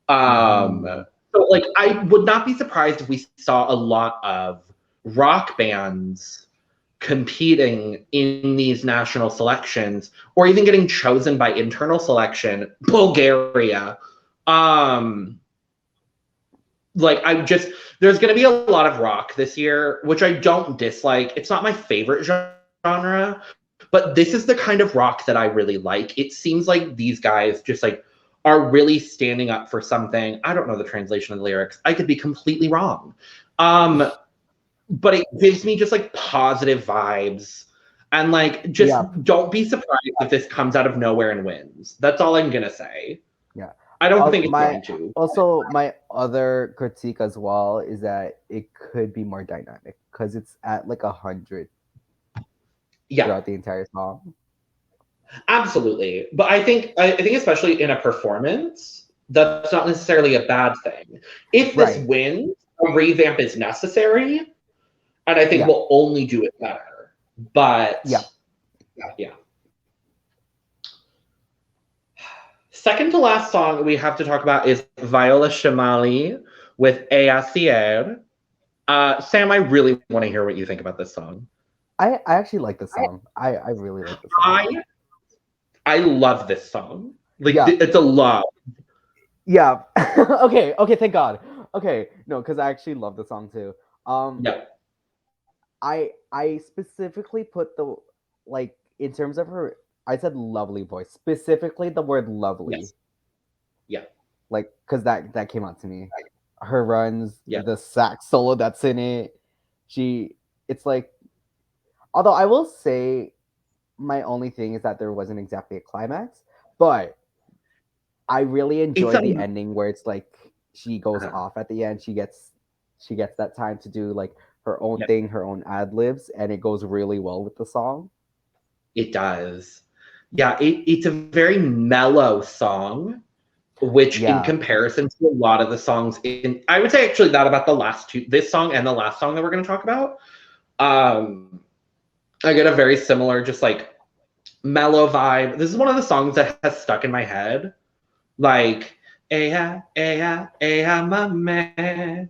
Mhm. So like I would not be surprised if we saw a lot of rock bands competing in these national selections or even getting chosen by internal selection. Bulgaria. um like I just there's going to be a lot of rock this year, which I don't dislike. It's not my favorite genre, but this is the kind of rock that I really like. It seems like these guys just like are really standing up for something. I don't know the translation of the lyrics, I could be completely wrong. um but it gives me just like positive vibes, and like just Yeah. don't be surprised if this comes out of nowhere and wins. That's all I'm gonna say. Yeah. I don't think it's My going to. my other critique as well is that it could be more dynamic because it's at like 100 Yeah, throughout the entire song. absolutely. But I think especially in a performance, that's not necessarily a bad thing. If this Right. wins, a revamp is necessary, and I think Yeah. we'll only do it better. But Yeah. yeah. Second to last song we have to talk about is Viola Shamali with Easier. Sam, I really want to hear what you think about this song. I actually like the song. I really like the song. I I love this song. Like Yeah. it's a love. Yeah. Okay. Okay. Thank God. Okay. No, because I actually love the song too. Um, Yeah. I specifically put the like in terms of her. I said lovely voice, specifically the word lovely, Yes. Yeah. like because that came out to me. Her runs, Yeah. the sax solo that's in it. She, it's like, although I will say my only thing is that there wasn't exactly a climax, but I really It's enjoy the ending where it's like she goes uh, off at the end. She gets that time to do like her own yeah, thing, her own ad libs, and it goes really well with the song. it does. Yeah, it's a very mellow song. which in Yeah. comparison to a lot of the songs I would say actually that about the last two, this song and the last song that we're going to talk about, I get a very similar, just like mellow vibe. This is one of the songs that has stuck in my head. Like, my man,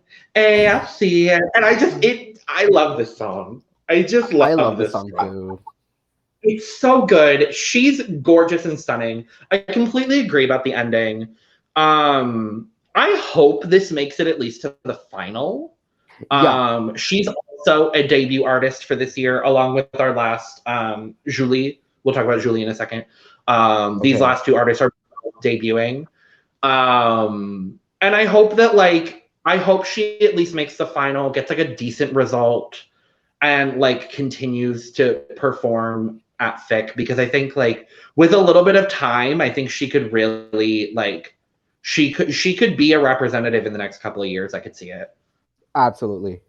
see it. And I love this song. I just I love love the this song song. too. It's so good. She's gorgeous and stunning. I completely agree about the ending. I hope this makes it at least to the final. Yeah. She's also a debut artist for this year, along with our last Julie. We'll talk about Julie in a second. These Okay. last two artists are debuting. And I hope that I hope she at least makes the final, gets like a decent result, and like continues to perform at FIC, because I think like with a little bit of time, I think she could really like she could be a representative in the next couple of years. I could see it. Absolutely.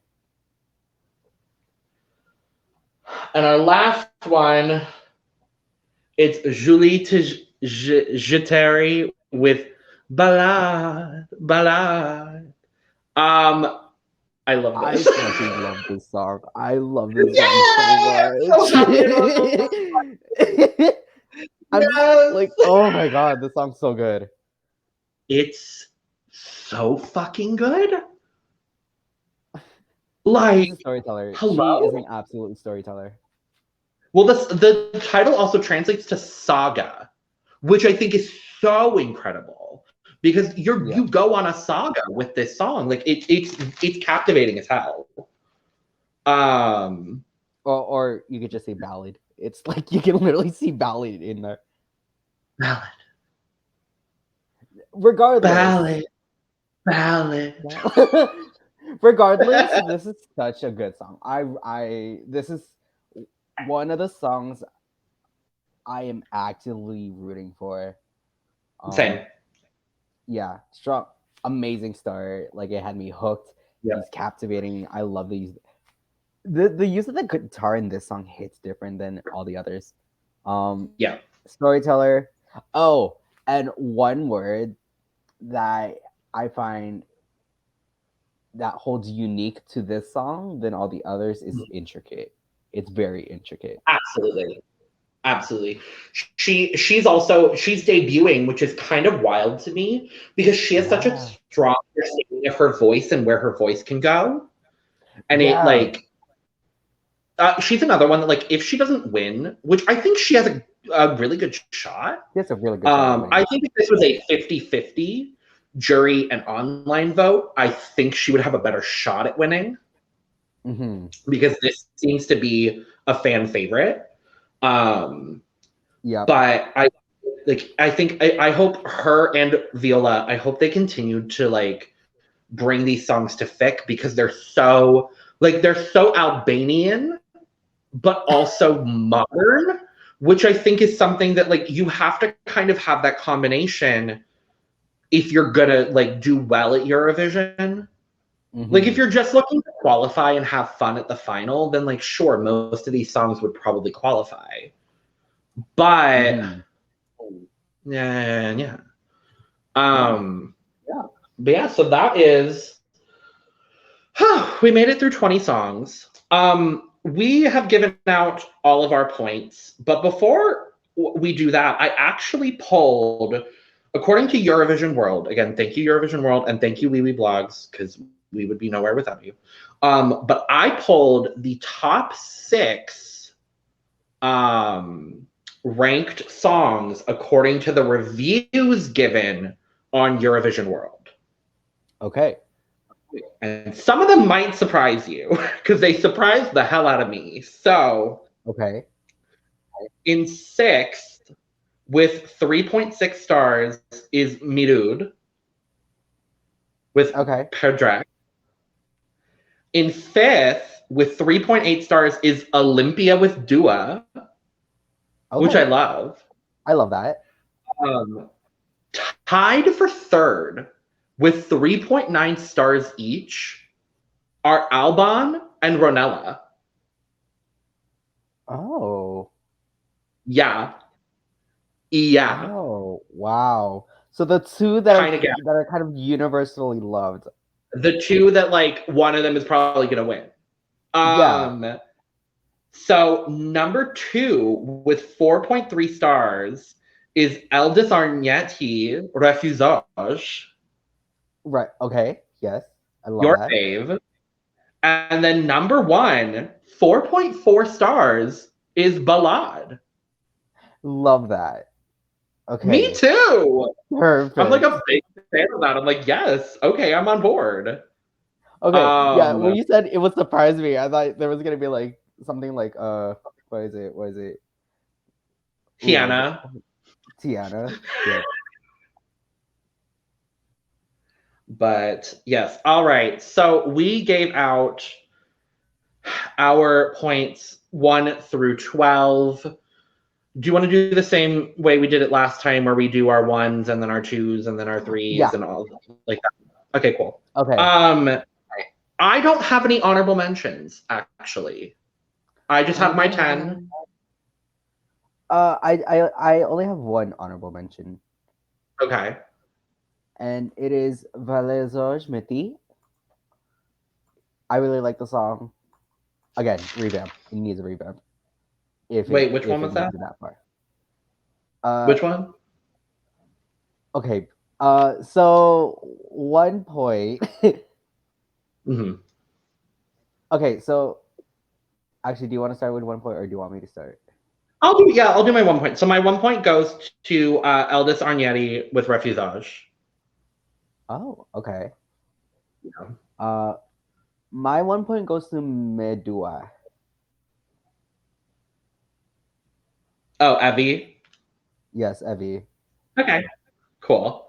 And our last one, it's Julie Tejiteri with Ballad. I love I this. fucking love this song. I love this song so Yeah, I'm much. so happy about this. I'm just Yes. like, oh my god, this song's so good. It's so fucking good. She's a Like, storyteller. She is hello? an absolute storyteller. Well, the title also translates to saga, which I think is so incredible, because Yeah. you go on a saga with this song. Like it's captivating as hell. Um, Or you could just say ballad. It's like you can literally see ballad in there. ballad, Regardless. ballad, ballad. Regardless, this is such a good song. This is one of the songs I am actively rooting for. Same. Yeah, strong, amazing start. Like it had me hooked. Yeah. He's captivating. I love these. The use of the guitar in this song hits different than all the others. Yeah. Storyteller. Oh, and one word that I find that holds unique to this song than all the others is intricate. It's very intricate. Absolutely. Absolutely. She's debuting, which is kind of wild to me, because she has such a Yeah. strong understanding of her voice and where her voice can go. And it Yeah. like she's another one that like if she doesn't win, which I think she has a really good shot. That's a really good shot at winning. I think if this was a 50-50 jury and online vote, I think she would have a better shot at winning. Mm-hmm. Because this seems to be a fan favorite. Yeah. But I hope her and Viola, I hope they continue to like bring these songs to FIC, because they're so Albanian but also modern, which I think is something that like you have to kind of have that combination if you're gonna like do well at Eurovision. Mm-hmm. Like if you're just looking to qualify and have fun at the final, then like sure, most of these songs would probably qualify. But yeah. Yeah. But yeah, so that is we made it through 20 songs. We have given out all of our points, but before we do that, I actually polled, according to Eurovision World. Again, thank you Eurovision World, and thank you Wee Wee Blogs, because we would be nowhere without you. But I polled the top 6 ranked songs according to the reviews given on Eurovision World. Okay. And some of them might surprise you, because they surprised the hell out of me. So, okay. In 6th, with 3.6 stars, is Mirud with Perdrag. In 5th, with 3.8 stars, is Olympia with Dua, which I love. I love that. Tied for 3rd, with 3.9 stars each, are Alban and Ronella. Oh. Yeah. Yeah. Oh, wow. So the two Kind of that are kind of universally loved. The two that like one of them is probably gonna win. Yeah. So number 2 with 4.3 stars is Eldis Arnyetti Refusage. Right. Okay. Yes. I love Your that. fave. And then number 1, 4.4 stars is Ballad. Love that. Me Okay. too. I'm like Perfect. a big fan of that. I'm like, yes, okay, I'm on board. Okay. Yeah. When you said it would surprise me, I thought there was gonna be like something like what is it? What is it? Ooh, Tiana. Tiana. Yep. But yes, all right. So we gave out our points 1 through 12. Do you want to do the same way we did it last time, where we do our 1s and then our 2s and then our 3s Yeah. and all like that? Okay, cool. Okay. I don't have any honorable mentions actually. I just have my 10. I only have one honorable mention, Okay. and it is Valezoj Miti. I really like the song. Again, revamp. It needs a revamp. Wait, which one was makes that? it that far. Which one? Okay. So 1 point. Mm-hmm. Okay, so actually, do you want to start with 1 point, or do you want me to start? I'll do my 1 point. So my 1 point goes to Eldis Arnyetti with Refusage. Oh, okay. Yeah. My 1 point goes to Medua. Oh, Evie. Yes, Evie. Okay, cool.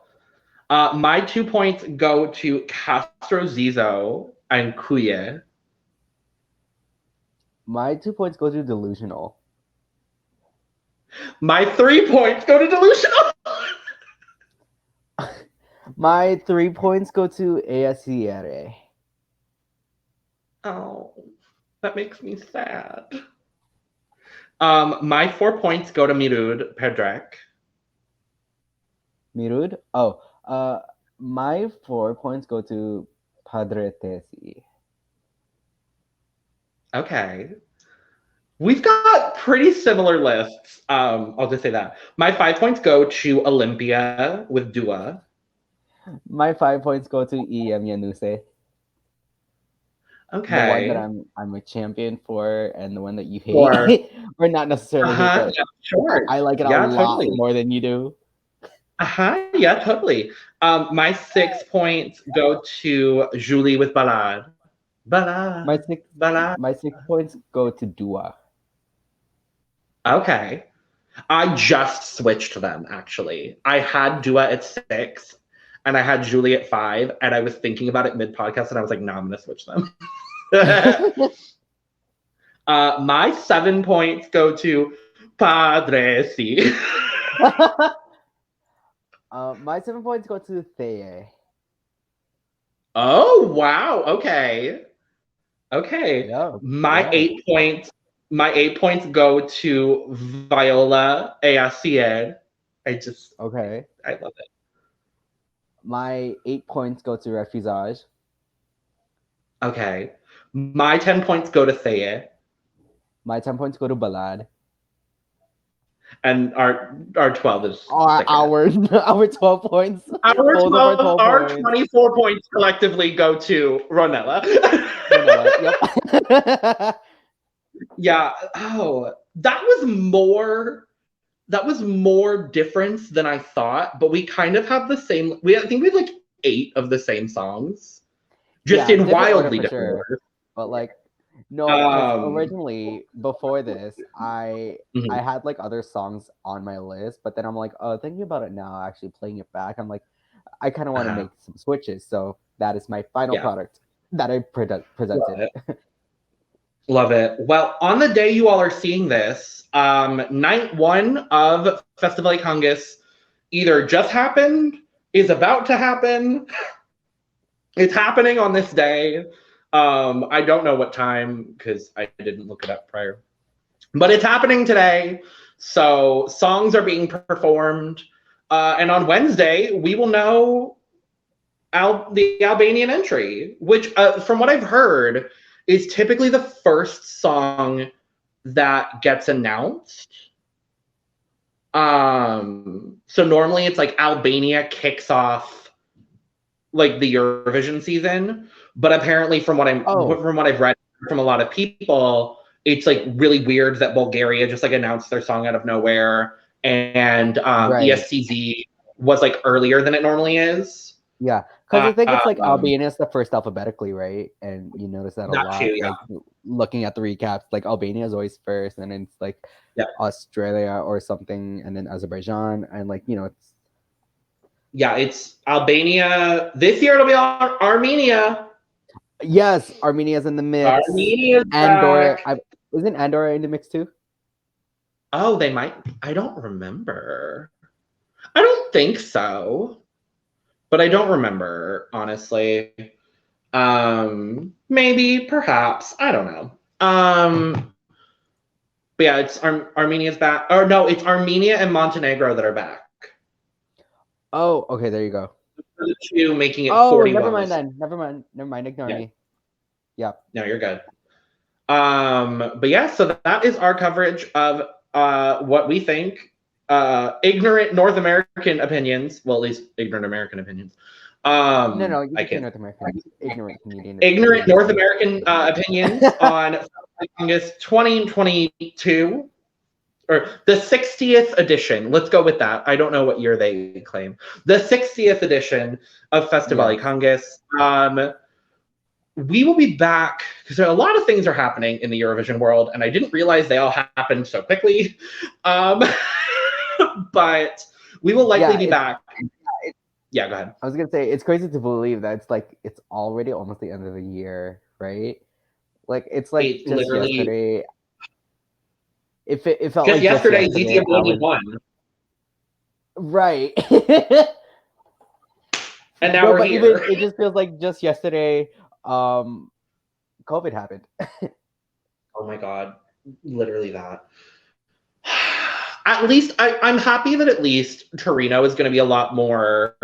My 2 points go to Castro Zizo and Kuye. My 2 points go to Delusional. My 3 points go to Delusional. My 3 points go to ASCRA. Oh, that makes me sad. My 4 points go to Mirud Pedrek. Mirud? Oh, my 4 points go to Padre Tesi. Okay. We've got pretty similar lists. I'll just say that. My 5 points go to Olympia with Dua. My 5 points go to EM Yanuse. Okay. The one that I'm a champion for, and the one that you hate, or not necessarily hate, but yeah, sure. I like it a lot more than you do. Yeah, totally. My 6 points go to Julie with Ballad. Ballad. My 6 points go to Dua. Okay. I just switched them actually. I had Dua at 6 and I had Julie at 5, and I was thinking about it mid-podcast and I was like, no, I'm gonna switch them. My 7 points go to Padre C. My 7 points go to Feiya. Oh wow, okay. Yeah, my 8 points go to Viola Eacier. I love it. My 8 points go to Refusage. Okay. My 10 points go to Feiya. My 10 points go to Ballad. And our 12 is our 12 points. Our 24 points collectively go to Ronella. Yep. Yeah. Oh, that was more difference than I thought, but we kind of have the same. I think we have like 8 of the same songs, just in wildly different orders. But like, no, because originally before this, I had like other songs on my list, but then I'm like, oh, thinking about it now, actually playing it back, I'm like, I kind of want to make some switches. So that is my final product that I presented. Love it. Well, on the day you all are seeing this, night 1 of Festivali Këngës either just happened, is about to happen. It's happening on this day. I don't know what time because I didn't look it up prior. But it's happening today. So songs are being performed. And on Wednesday, we will know the Albanian entry, which, from what I've heard, is typically the first song that gets announced. So normally it's like Albania kicks off like the Eurovision season, but apparently from what I've read from a lot of people, it's like really weird that Bulgaria just like announced their song out of nowhere, and ESTZ was like earlier than it normally is. Yeah, because I think it's like Albania is the first alphabetically, right? And you notice that a lot. Too, yeah. Like looking at the recaps, like Albania is always first, and then it's like Australia or something, and then Azerbaijan, and like it's Albania. This year it'll be Armenia. Yes, Armenia's in the mix. Armenia's Andorra. back. Isn't Andorra in the mix too? Oh, they might. I don't remember. I don't think so. But I don't remember, honestly. Maybe, perhaps. I don't know. But yeah, it's Armenia's back. Or no, it's Armenia and Montenegro that are back. Oh, okay, there you go. The two making it 41. Never mind then. Never mind. Ignore me. Yeah. No, you're good. But yeah, so that is our coverage of what we think. Ignorant North American opinions. Well, at least ignorant American opinions. No, you can North American. Ignorant Canadian. Ignorant North American opinions on August 2022, or the 60th edition. Let's go with that. I don't know what year they claim. The 60th edition of Festivali Këngës. We will be back because a lot of things are happening in the Eurovision world, and I didn't realize they all happened so quickly. But we will likely be back. Yeah, go ahead. I was gonna say it's crazy to believe that it's already almost the end of the year, right? Like it's like just literally yesterday. It felt just like yesterday. ZTM won. Right. And now we're here. It just feels like just yesterday. COVID happened. Oh my god, literally that. At least I'm happy that at least Torino is going to be a lot more,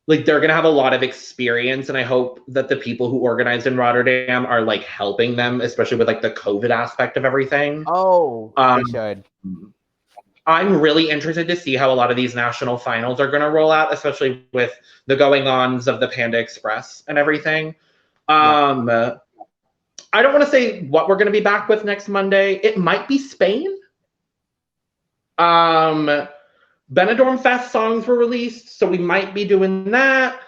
like they're going to have a lot of experience, and I hope that the people who organized in Rotterdam are like helping them, especially with like the COVID aspect of everything. Oh, they should. I'm really interested to see how a lot of these national finals are going to roll out, especially with the going-ons of the Panda Express and everything. I don't want to say what we're going to be back with next Monday. It might be Spain. Benidorm Fest songs were released, so we might be doing that.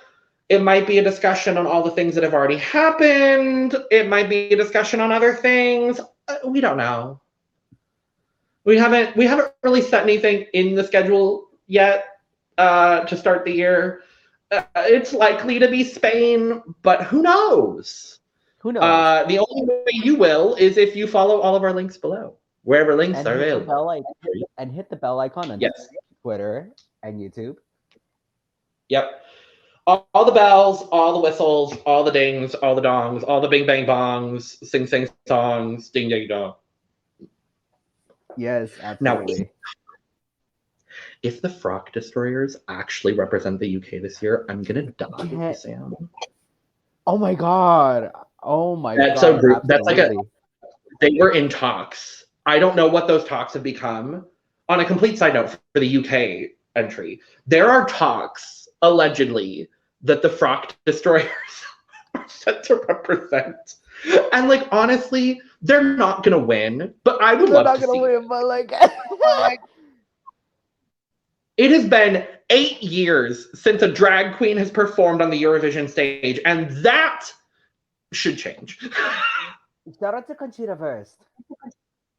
It might be a discussion on all the things that have already happened. It might be a discussion on other things. We don't know. We haven't really set anything in the schedule yet to start the year. It's likely to be Spain, but who knows? Who knows? The only way you will is if you follow all of our links below. Wherever links are available. And hit the bell icon on Twitter and YouTube. Yep. All the bells, all the whistles, all the dings, all the dongs, all the bing bang bongs, sing sing songs, ding ding dong. Yes, absolutely. Now, if the Frock Destroyers actually represent the UK this year, I'm gonna die, Sam. Oh my god. That's so rude. That's like they were in talks. I don't know what those talks have become. On a complete side note, for the UK entry, there are talks, allegedly, that the Frock Destroyers are set to represent. And, like, honestly, they're not going to win, but I would love to see. They're not going to win, but, like... It has been 8 years since a drag queen has performed on the Eurovision stage, and that should change. Shout out to Conchita first.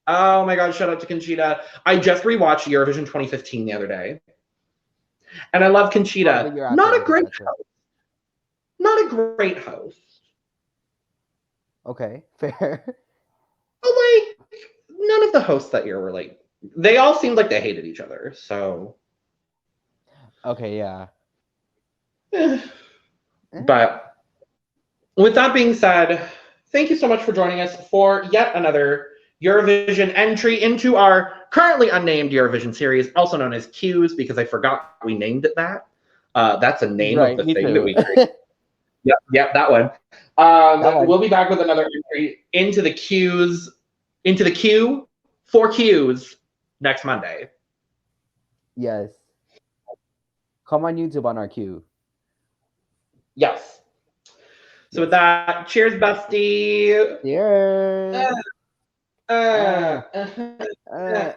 Oh my god, shout out to Conchita. I just rewatched Eurovision 2015 the other day. And I love Conchita. Not a great host. Not a great host. Okay, fair. But like, none of the hosts that year were like, they all seemed like they hated each other, so. Okay, yeah. But with that being said, thank you so much for joining us for yet another Eurovision entry into our currently unnamed Eurovision series, also known as Q's, because I forgot we named it that. That's a name of Right, the me thing that too. we created. Yep, that one. That one. We'll be back with another entry into the queue for Q's next Monday. Yes. Come on YouTube on our queue. Yes. So with that, cheers, bestie. Cheers. Uh, uh, uh, uh.